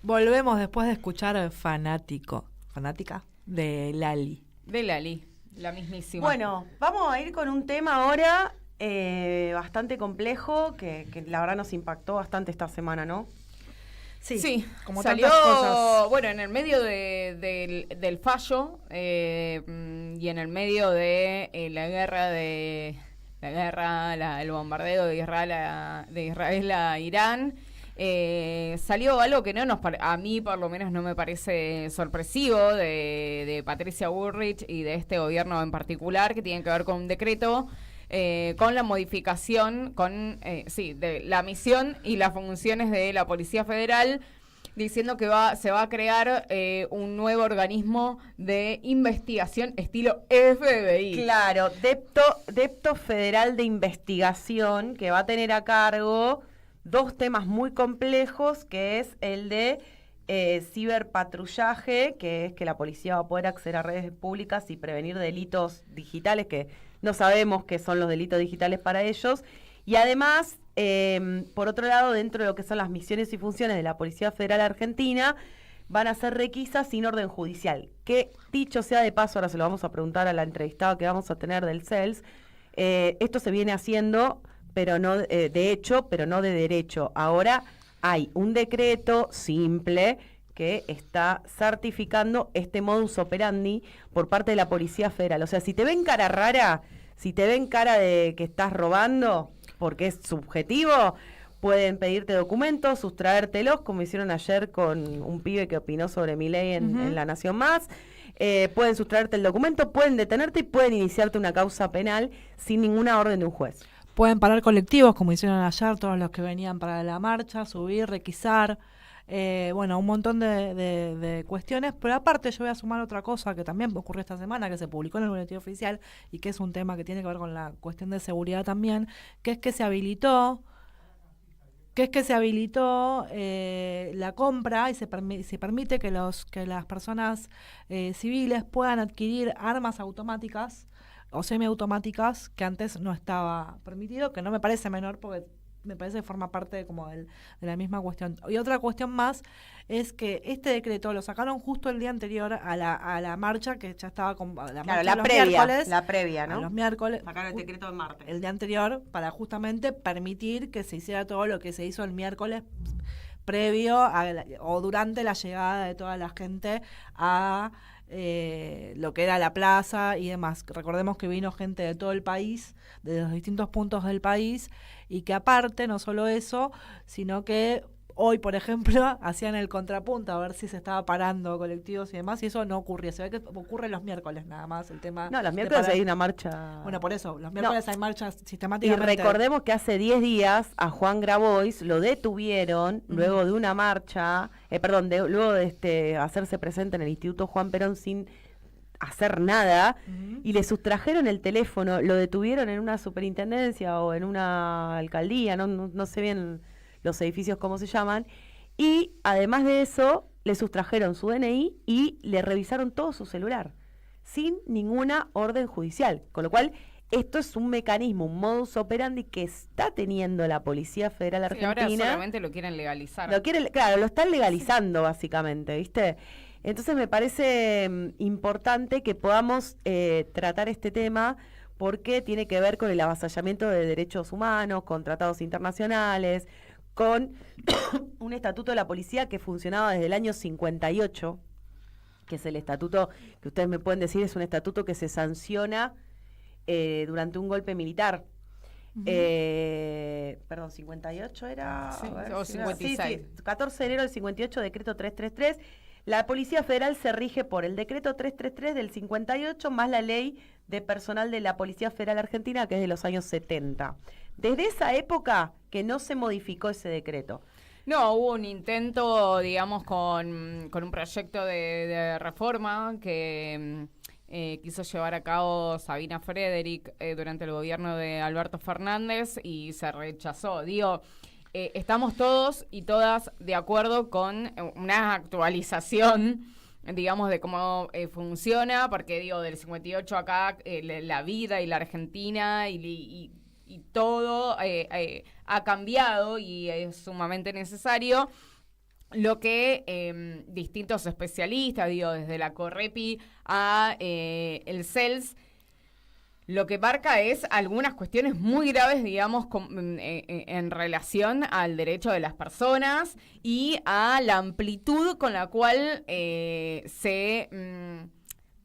Speaker 4: Volvemos después de escuchar Fanática de Lali.
Speaker 5: De Lali, la mismísima.
Speaker 6: Bueno, vamos a ir con un tema ahora bastante complejo que la verdad nos impactó bastante esta semana, ¿no?
Speaker 5: Sí,
Speaker 4: como
Speaker 5: salió,
Speaker 4: tantas cosas.
Speaker 5: bueno, en el medio del fallo y en el medio de el bombardeo de Israel a Irán, salió algo que a mí por lo menos no me parece sorpresivo de Patricia Bullrich y de este gobierno en particular, que tiene que ver con un decreto con la modificación, de la misión y las funciones de la Policía Federal, diciendo que se va a crear un nuevo organismo de investigación estilo FBI.
Speaker 6: Claro, Depto Federal de Investigación, que va a tener a cargo dos temas muy complejos, que es el de ciberpatrullaje, que es que la policía va a poder acceder a redes públicas y prevenir delitos digitales, que no sabemos qué son los delitos digitales para ellos. Y además, por otro lado, dentro de lo que son las misiones y funciones de la Policía Federal Argentina, van a ser requisas sin orden judicial. Que, dicho sea de paso, ahora se lo vamos a preguntar a la entrevistada que vamos a tener del CELS, esto se viene haciendo, pero no de hecho, pero no de derecho. Ahora hay un decreto simple que está certificando este modus operandi por parte de la Policía Federal. O sea, si te ven cara rara, si te ven cara de que estás robando, porque es subjetivo, pueden pedirte documentos, sustraértelos, como hicieron ayer con un pibe que opinó sobre Milei en La Nación Más. Pueden sustraerte el documento, pueden detenerte y pueden iniciarte una causa penal sin ninguna orden de un juez.
Speaker 4: Pueden parar colectivos, como hicieron ayer todos los que venían para la marcha, subir, requisar, un montón de cuestiones. Pero aparte yo voy a sumar otra cosa que también ocurrió esta semana, que se publicó en el boletín oficial y que es un tema que tiene que ver con la cuestión de seguridad también, que es que se habilitó la compra y se permite que las personas civiles puedan adquirir armas automáticas o semiautomáticas, que antes no estaba permitido, que no me parece menor porque me parece que forma parte como de la misma cuestión. Y otra cuestión más es que este decreto lo sacaron justo el día anterior a la marcha, que ya estaba con la
Speaker 6: previa, ¿no?
Speaker 4: A los miércoles.
Speaker 6: Sacaron el decreto el martes.
Speaker 4: El día anterior, para justamente permitir que se hiciera todo lo que se hizo el miércoles previo o durante la llegada de toda la gente a lo que era la plaza y demás. Recordemos que vino gente de todo el país, de los distintos puntos del país, y que aparte, no solo eso, sino que hoy, por ejemplo, hacían el contrapunto a ver si se estaba parando colectivos y demás, y eso no ocurría. Se ve que ocurre los miércoles nada más el tema.
Speaker 6: No, los miércoles hay una marcha.
Speaker 4: Bueno, por eso, los miércoles hay marchas
Speaker 6: Y
Speaker 4: sistemáticamente.
Speaker 6: recordemos que hace 10 días a Juan Grabois lo detuvieron luego de una marcha, luego de hacerse presente en el Instituto Juan Perón sin hacer nada, y le sustrajeron el teléfono, lo detuvieron en una superintendencia o en una alcaldía, no sé bien los edificios cómo se llaman, y además de eso le sustrajeron su DNI y le revisaron todo su celular sin ninguna orden judicial, con lo cual esto es un mecanismo, un modus operandi que está teniendo la Policía Federal Argentina.
Speaker 5: Ahora solamente lo quieren legalizar.
Speaker 6: Lo están legalizando básicamente, ¿viste? Entonces me parece importante que podamos tratar este tema, porque tiene que ver con el avasallamiento de derechos humanos, con tratados internacionales, con un estatuto de la policía que funcionaba desde el año 58, que es el estatuto que ustedes me pueden decir es un estatuto que se sanciona durante un golpe militar. 58 era...
Speaker 5: Sí,
Speaker 6: a ver,
Speaker 5: o
Speaker 6: sí,
Speaker 5: 56.
Speaker 6: sí, 14 de enero del 58, decreto 333. La Policía Federal se rige por el decreto 333 del 58 más la ley de personal de la Policía Federal Argentina, que es de los años 70. Desde esa época que no se modificó ese decreto.
Speaker 5: No, hubo un intento, digamos, con un proyecto de reforma que quiso llevar a cabo Sabina Frederick durante el gobierno de Alberto Fernández y se rechazó. Estamos todos y todas de acuerdo con una actualización, digamos, de cómo funciona, porque del 58 acá la vida y la Argentina y todo ha cambiado y es sumamente necesario. lo que distintos especialistas, digo, desde la Correpi a el CELS, lo que marca es algunas cuestiones muy graves, digamos, en relación al derecho de las personas y a la amplitud con la cual se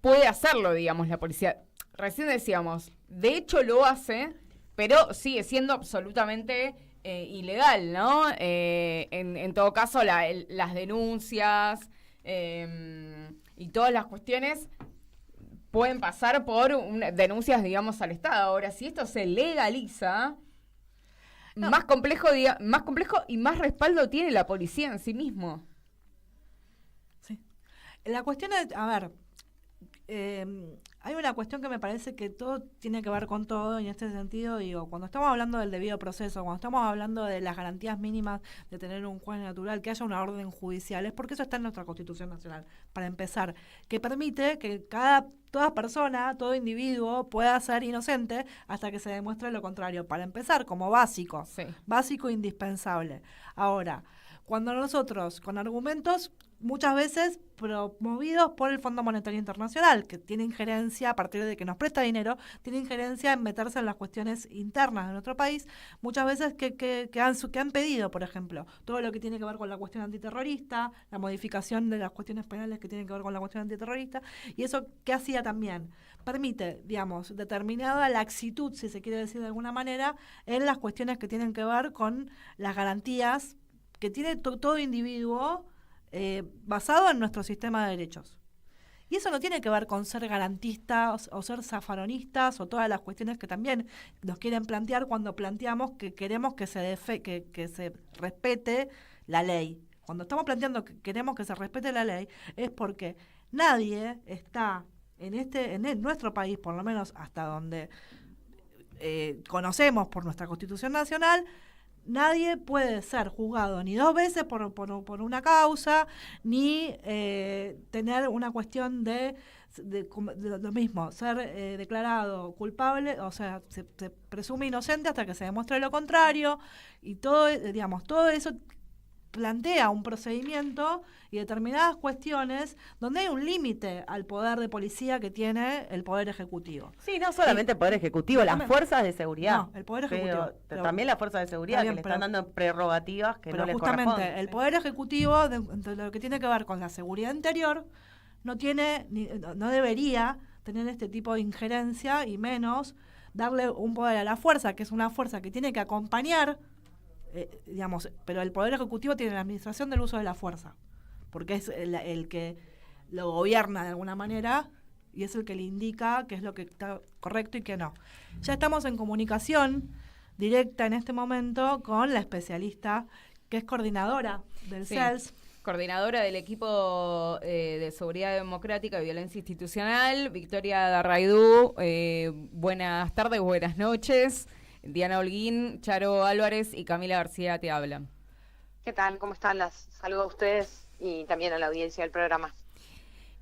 Speaker 5: puede hacerlo, digamos, la policía. Recién decíamos, de hecho lo hace, pero sigue siendo absolutamente ilegal, ¿no? En todo caso, las denuncias y todas las cuestiones pueden pasar por denuncias, digamos, al Estado. Ahora, si esto se legaliza, más complejo y más respaldo tiene la policía en sí mismo.
Speaker 4: Sí. La cuestión es, a ver, hay una cuestión que me parece que todo tiene que ver con todo, y en este sentido, digo, cuando estamos hablando del debido proceso, cuando estamos hablando de las garantías mínimas de tener un juez natural, que haya una orden judicial, es porque eso está en nuestra Constitución Nacional, para empezar, que permite que toda persona, todo individuo pueda ser inocente hasta que se demuestre lo contrario, para empezar, como básico, básico e indispensable. Ahora, cuando nosotros, con argumentos muchas veces promovidos por el Fondo Monetario Internacional, que tiene injerencia, a partir de que nos presta dinero, tiene injerencia en meterse en las cuestiones internas de nuestro país, muchas veces que han pedido, por ejemplo, todo lo que tiene que ver con la cuestión antiterrorista, la modificación de las cuestiones penales que tienen que ver con la cuestión antiterrorista, y eso, ¿qué hacía también? Permite, digamos, determinada laxitud, si se quiere decir de alguna manera, en las cuestiones que tienen que ver con las garantías que tiene todo individuo basado en nuestro sistema de derechos. Y eso no tiene que ver con ser garantistas o ser zafaronistas o todas las cuestiones que también nos quieren plantear cuando planteamos que queremos que se respete la ley. Cuando estamos planteando que queremos que se respete la ley es porque nadie está en nuestro país, por lo menos hasta donde conocemos por nuestra Constitución Nacional, nadie puede ser juzgado ni dos veces por una causa, ni tener una cuestión de lo mismo, ser declarado culpable, o sea, se presume inocente hasta que se demuestre lo contrario, y todo eso plantea un procedimiento y determinadas cuestiones donde hay un límite al poder de policía que tiene el Poder Ejecutivo.
Speaker 6: Sí, no solamente el Poder Ejecutivo, las fuerzas de seguridad.
Speaker 4: No, el Poder Ejecutivo.
Speaker 6: Pero también las fuerzas de seguridad, que le están dando prerrogativas que no les corresponden.
Speaker 4: Pero justamente el Poder Ejecutivo, de lo que tiene que ver con la seguridad interior, no debería tener este tipo de injerencia, y menos darle un poder a la fuerza, que es una fuerza que tiene que acompañar, pero el Poder Ejecutivo tiene la administración del uso de la fuerza, porque es el que lo gobierna de alguna manera y es el que le indica qué es lo que está correcto y qué no. Ya estamos en comunicación directa en este momento con la especialista que es coordinadora del CELS.
Speaker 5: Coordinadora del equipo de Seguridad Democrática y Violencia Institucional, Victoria Darraidú. Buenas tardes, buenas noches. Diana Holguín, Charo Álvarez y Camila García te hablan.
Speaker 9: ¿Qué tal? ¿Cómo están? Las saludo a ustedes y también a la audiencia del programa.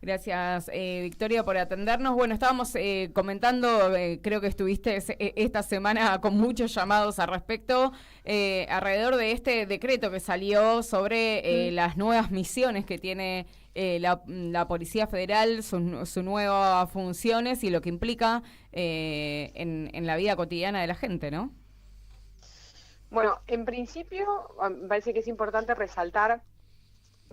Speaker 5: Gracias, Victoria, por atendernos. Bueno, estábamos comentando, creo que estuviste esta semana con muchos llamados al respecto, alrededor de este decreto que salió sobre las nuevas misiones que tiene la Policía Federal, sus nuevas funciones y lo que implica en la vida cotidiana de la gente, ¿no?
Speaker 9: Bueno, en principio, me parece que es importante resaltar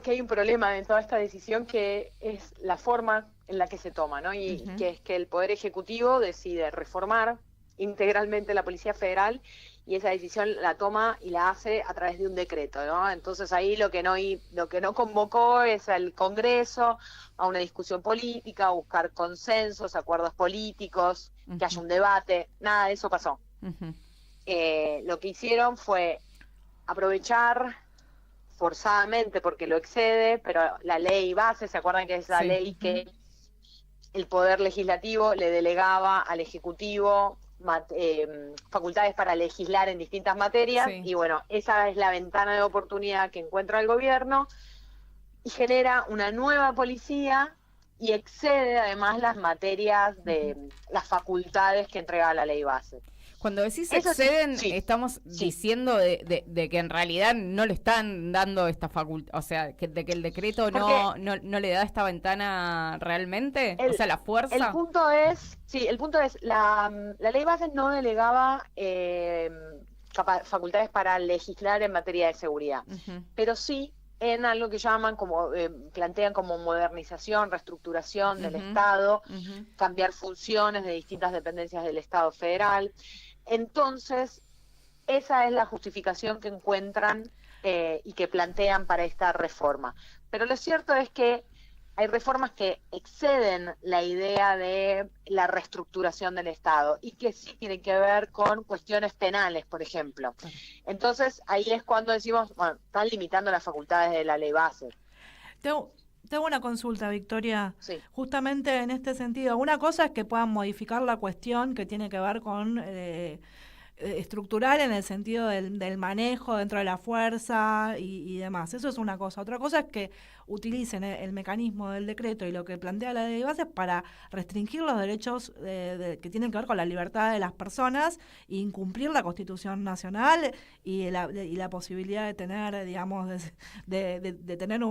Speaker 9: que hay un problema en toda esta decisión, que es la forma en la que se toma, ¿no? Y que es que el Poder Ejecutivo decide reformar integralmente la Policía Federal, y esa decisión la toma y la hace a través de un decreto, ¿no? Entonces ahí lo que no convocó es al Congreso a una discusión política, a buscar consensos, acuerdos políticos, que haya un debate, nada de eso pasó. Lo que hicieron fue aprovechar forzadamente, porque lo excede, pero la ley base, ¿se acuerdan que es la ley que el Poder Legislativo le delegaba al Ejecutivo facultades para legislar en distintas materias? Y bueno, esa es la ventana de oportunidad que encuentra el gobierno y genera una nueva policía y excede además las materias de las facultades que entrega la ley base.
Speaker 5: Cuando decís
Speaker 9: Eso sí,
Speaker 5: exceden,
Speaker 9: sí.
Speaker 5: estamos
Speaker 9: Sí.
Speaker 5: diciendo de que en realidad no le están dando esta facultad, o sea, de que el decreto no le da esta ventana realmente, o sea, la
Speaker 9: El
Speaker 5: fuerza.
Speaker 9: punto es, la ley base no delegaba facultades para legislar en materia de seguridad,
Speaker 5: Ujú.
Speaker 9: pero sí en algo que llaman como, plantean como modernización, reestructuración del
Speaker 5: Ujú.
Speaker 9: Estado,
Speaker 5: Ujú.
Speaker 9: cambiar funciones de distintas dependencias del Estado federal. Entonces, esa es la justificación que encuentran y que plantean para esta reforma. Pero lo cierto es que hay reformas que exceden la idea de la reestructuración del Estado y que sí tienen que ver con cuestiones penales, por ejemplo. Entonces, ahí es cuando decimos, bueno, están limitando las facultades de la ley base.
Speaker 4: Tengo una consulta, Victoria.
Speaker 9: Sí.
Speaker 4: Justamente en este sentido, una cosa es que puedan modificar la cuestión que tiene que ver con estructural en el sentido del manejo dentro de la fuerza y demás. Eso es una cosa. Otra cosa es que utilicen el mecanismo del decreto y lo que plantea la ley de bases para restringir los derechos que tienen que ver con la libertad de las personas e incumplir la Constitución Nacional y la posibilidad de tener, digamos, de tener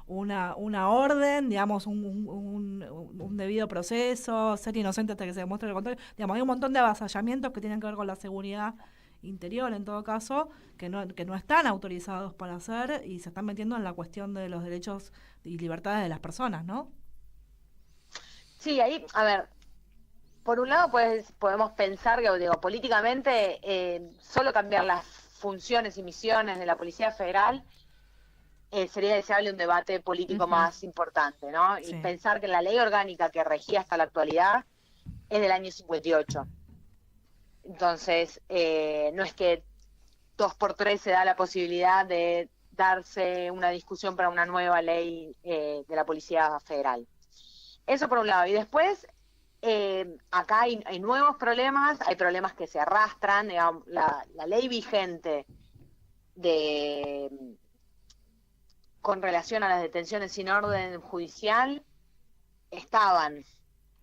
Speaker 4: una orden, digamos, un debido proceso, ser inocente hasta que se demuestre lo contrario. Digamos, hay un montón de avasallamientos que tienen que ver con la seguridad interior, en todo caso, que no están autorizados para hacer y se están metiendo en la cuestión de los derechos y libertades de las personas, ¿no?
Speaker 9: Sí, ahí, a ver, por un lado podemos pensar que, digo, políticamente, solo cambiar las funciones y misiones de la Policía Federal sería deseable un debate político más importante, ¿no?
Speaker 4: Sí.
Speaker 9: Y pensar que la ley orgánica que regía hasta la actualidad es del año 58. Entonces, no es que 2x3 se da la posibilidad de darse una discusión para una nueva ley de la Policía Federal. Eso por un lado. Y después, acá hay nuevos problemas, hay problemas que se arrastran. Digamos, la ley vigente con relación a las detenciones sin orden judicial estaban.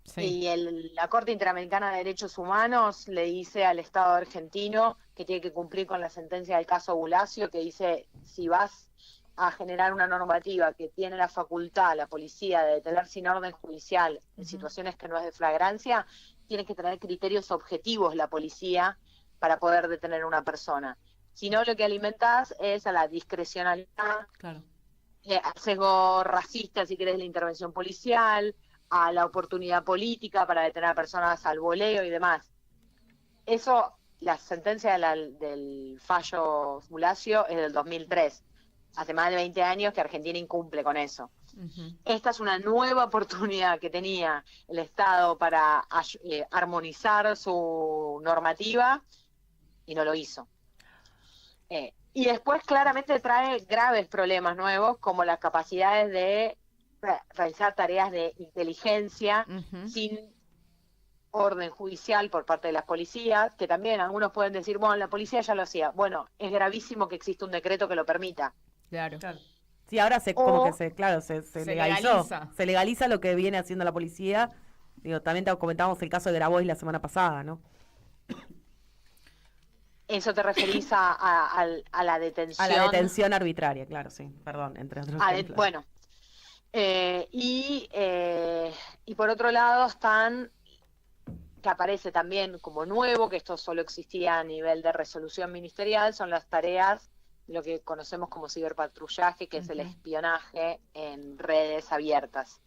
Speaker 5: Sí.
Speaker 9: Y la Corte Interamericana de Derechos Humanos le dice al Estado argentino que tiene que cumplir con la sentencia del caso Bulacio, que dice, si vas a generar una normativa que tiene la facultad, la policía, de detener sin orden judicial en situaciones que no es de flagrancia, tiene que tener criterios objetivos la policía para poder detener a una persona. Si no, lo que alimentás es a la discrecionalidad,
Speaker 4: Claro.
Speaker 9: al sesgo racista, si querés, de la intervención policial, a la oportunidad política para detener a personas al voleo y demás. Eso, la sentencia del fallo Bulacio es del 2003. Hace más de 20 años que Argentina incumple con eso.
Speaker 5: Ujú.
Speaker 9: Esta es una nueva oportunidad que tenía el Estado para armonizar su normativa y no lo hizo. Y después claramente trae graves problemas nuevos, como las capacidades de realizar tareas de inteligencia
Speaker 5: Ujú.
Speaker 9: sin orden judicial por parte de las policías, que también algunos pueden decir, bueno, la policía ya lo hacía. Bueno, es gravísimo que exista un decreto que lo permita.
Speaker 5: Claro.
Speaker 6: Sí, ahora como
Speaker 9: O-
Speaker 6: que se
Speaker 5: Se
Speaker 6: legalizó.
Speaker 5: legaliza.
Speaker 6: Se legaliza lo que viene haciendo la policía. Digo, también comentábamos el caso de Grabois la semana pasada, ¿no?
Speaker 9: ¿Eso te referís a la detención?
Speaker 6: A la detención arbitraria, claro, sí. Perdón, entre otros ejemplos.
Speaker 9: Bueno, y por otro lado están, que aparece también como nuevo, que esto solo existía a nivel de resolución ministerial, son las tareas, lo que conocemos como ciberpatrullaje, que es el espionaje en redes abiertas.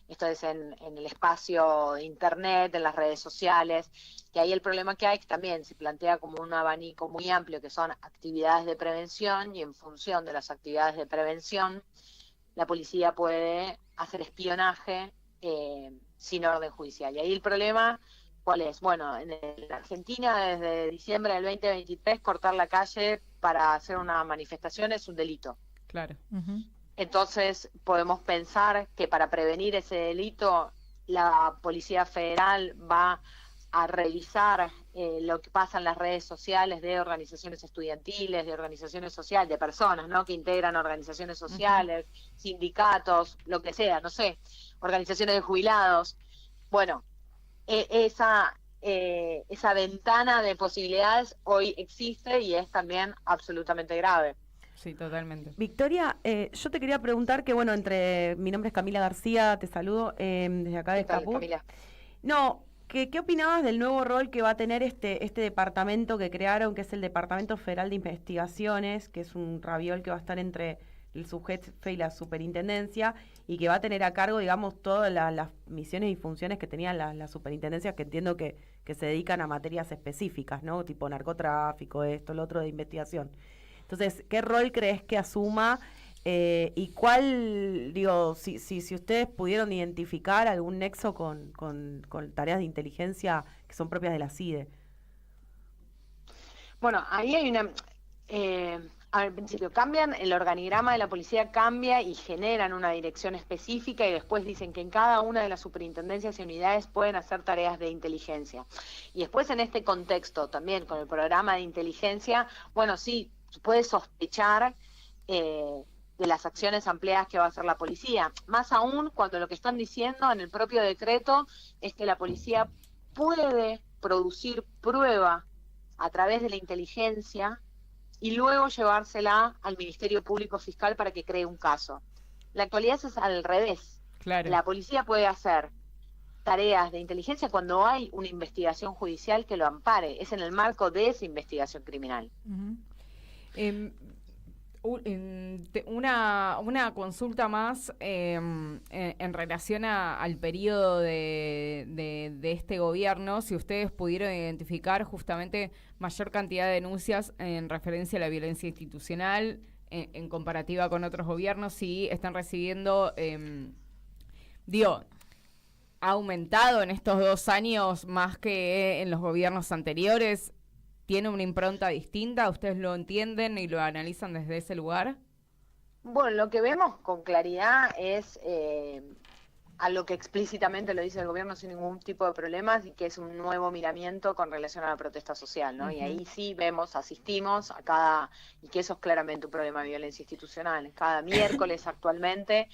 Speaker 9: Esto es en el espacio de internet, en las redes sociales, que ahí el problema que hay es que también se plantea como un abanico muy amplio, que son actividades de prevención, y en función de las actividades de prevención, la policía puede hacer espionaje sin orden judicial. Y ahí el problema, ¿cuál es? Bueno, en Argentina desde diciembre del 2023 cortar la calle para hacer una manifestación es un delito.
Speaker 5: Claro.
Speaker 9: Entonces podemos pensar que para prevenir ese delito la Policía Federal va a revisar lo que pasa en las redes sociales de organizaciones estudiantiles, de organizaciones sociales, de personas, ¿no?, que integran organizaciones sociales, sindicatos, lo que sea, no sé, organizaciones de jubilados. Bueno, esa ventana de posibilidades hoy existe y es también absolutamente grave.
Speaker 5: Sí, totalmente.
Speaker 6: Victoria, yo te quería preguntar que, bueno, mi nombre es Camila García, te saludo desde acá de
Speaker 9: ¿Qué tal,
Speaker 6: Caput.
Speaker 9: Camila?
Speaker 6: No, ¿qué opinabas del nuevo rol que va a tener este departamento que crearon, que es el Departamento Federal de Investigaciones, que es un raviol que va a estar entre el subjefe y la superintendencia, y que va a tener a cargo, digamos, todas las misiones y funciones que tenían las superintendencias, que entiendo que se dedican a materias específicas, ¿no? Tipo narcotráfico, esto, lo otro de investigación. Entonces, ¿qué rol crees que asuma y cuál, digo, si ustedes pudieron identificar algún nexo con tareas de inteligencia que son propias de la CIDE?
Speaker 9: Bueno, ahí hay una... al principio cambian, el organigrama de la policía cambia y generan una dirección específica y después dicen que en cada una de las superintendencias y unidades pueden hacer tareas de inteligencia. Y después en este contexto también con el programa de inteligencia, bueno, sí, puede sospechar de las acciones ampliadas que va a hacer la policía. Más aún cuando lo que están diciendo en el propio decreto es que la policía puede producir prueba a través de la inteligencia y luego llevársela al Ministerio Público Fiscal para que cree un caso. La actualidad es al revés.
Speaker 5: Claro.
Speaker 9: La policía puede hacer tareas de inteligencia cuando hay una investigación judicial que lo ampare. Es en el marco de esa investigación criminal.
Speaker 5: Una consulta más en relación al periodo de este gobierno, si ustedes pudieron identificar justamente mayor cantidad de denuncias en referencia a la violencia institucional en comparativa con otros gobiernos, si están recibiendo, ha aumentado en estos 2 años más que en los gobiernos anteriores. ¿Tiene una impronta distinta? ¿Ustedes lo entienden y lo analizan desde ese lugar?
Speaker 9: Bueno, lo que vemos con claridad es a lo que explícitamente lo dice el gobierno sin ningún tipo de problemas y que es un nuevo miramiento con relación a la protesta social, ¿no? Uh-huh. Y ahí sí asistimos a y que eso es claramente un problema de violencia institucional. Cada miércoles actualmente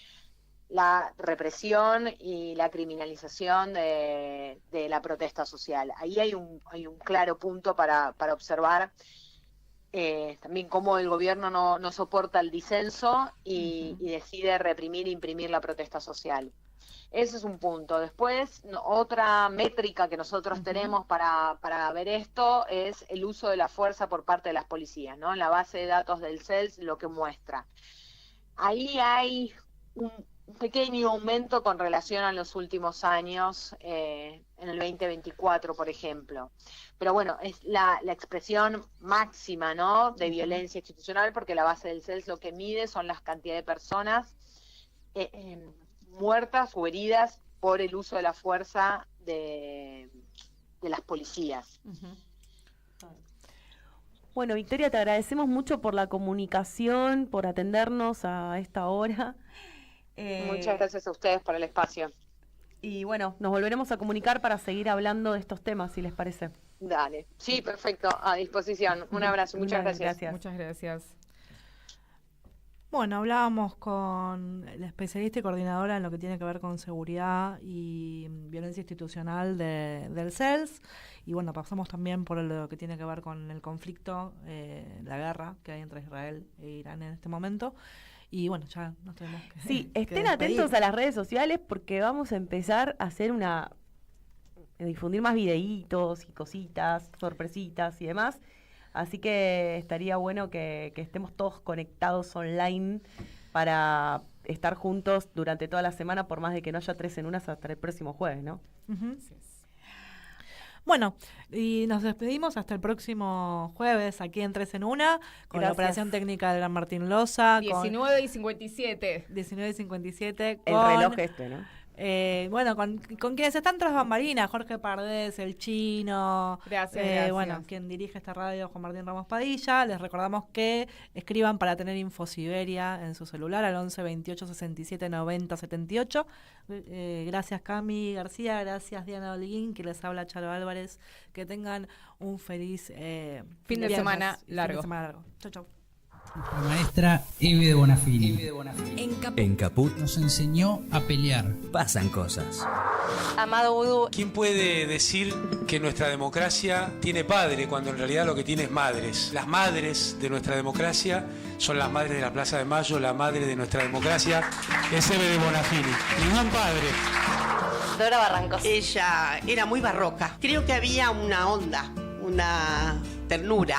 Speaker 9: la represión y la criminalización de la protesta social. Ahí hay un claro punto para observar también cómo el gobierno no soporta el disenso y decide reprimir e imprimir la protesta social. Ese es un punto. Después, otra métrica que nosotros tenemos para ver esto es el uso de la fuerza por parte de las policías, ¿no? En la base de datos del CELS lo que muestra. Ahí hay un pequeño aumento con relación a los últimos años, en el 2024, por ejemplo. Pero bueno, es la expresión máxima, ¿no?, de violencia institucional, porque la base del CELS lo que mide son las cantidades de personas muertas o heridas por el uso de la fuerza de las policías.
Speaker 6: Bueno, Victoria, te agradecemos mucho por la comunicación, por atendernos a esta hora.
Speaker 9: Muchas gracias a ustedes por el espacio.
Speaker 6: Y bueno, nos volveremos a comunicar para seguir hablando de estos temas, si les parece.
Speaker 9: Dale. Sí, perfecto. A disposición. Un abrazo. Muchas gracias.
Speaker 5: Muchas gracias.
Speaker 4: Bueno, hablábamos con la especialista y coordinadora en lo que tiene que ver con seguridad y violencia institucional del CELS. Y bueno, pasamos también por lo que tiene que ver con el conflicto, la guerra que hay entre Israel e Irán en este momento. Y bueno, ya nos tenemos que...
Speaker 6: Sí,
Speaker 4: que
Speaker 6: estén
Speaker 4: despedir.
Speaker 6: atentos a las redes sociales porque vamos a empezar a hacer difundir más videitos y cositas, sorpresitas y demás. Así que estaría bueno que estemos todos conectados online para estar juntos durante toda la semana, por más de que no haya 3 en 1 hasta el próximo jueves, ¿no?
Speaker 4: Uh-huh. Bueno, y nos despedimos hasta el próximo jueves aquí en 3 en 1 con la operación técnica de Gran Martín Loza.
Speaker 5: 19:57.
Speaker 4: 19:57.
Speaker 6: El reloj ¿no?
Speaker 4: Bueno, con quienes están tras bambalinas, Jorge Pardés, el Chino.
Speaker 5: Gracias.
Speaker 4: Bueno, quien dirige esta radio, Juan Martín Ramos Padilla. Les recordamos que escriban para tener Infosiberia en su celular al 11 28 67 90 78. Gracias Cami García, gracias Diana Holguín, que les habla Charo Álvarez. Que tengan un feliz
Speaker 5: fin de semana largo.
Speaker 4: Chau, chau.
Speaker 10: La maestra Eve de Bonafini.
Speaker 2: En Caput
Speaker 10: Nos enseñó a pelear.
Speaker 2: pasan cosas.
Speaker 11: Amado Vudú.
Speaker 12: ¿Quién puede decir que nuestra democracia tiene padre cuando en realidad lo que tiene es madres? Las madres de nuestra democracia son las madres de la Plaza de Mayo, la madre de nuestra democracia es Eve de Bonafini. Ningún padre.
Speaker 11: Dora Barrancos.
Speaker 13: Ella era muy barroca. Creo que había una onda, una ternura.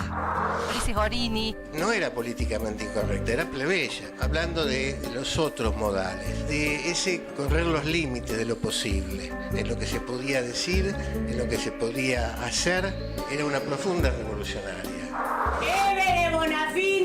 Speaker 11: Ulises Gorini.
Speaker 14: No era políticamente incorrecta, era plebeya, hablando de los otros modales, de ese correr los límites de lo posible, en lo que se podía decir, en lo que se podía hacer, era una profunda revolucionaria.
Speaker 13: ¡Eve de Bonafini!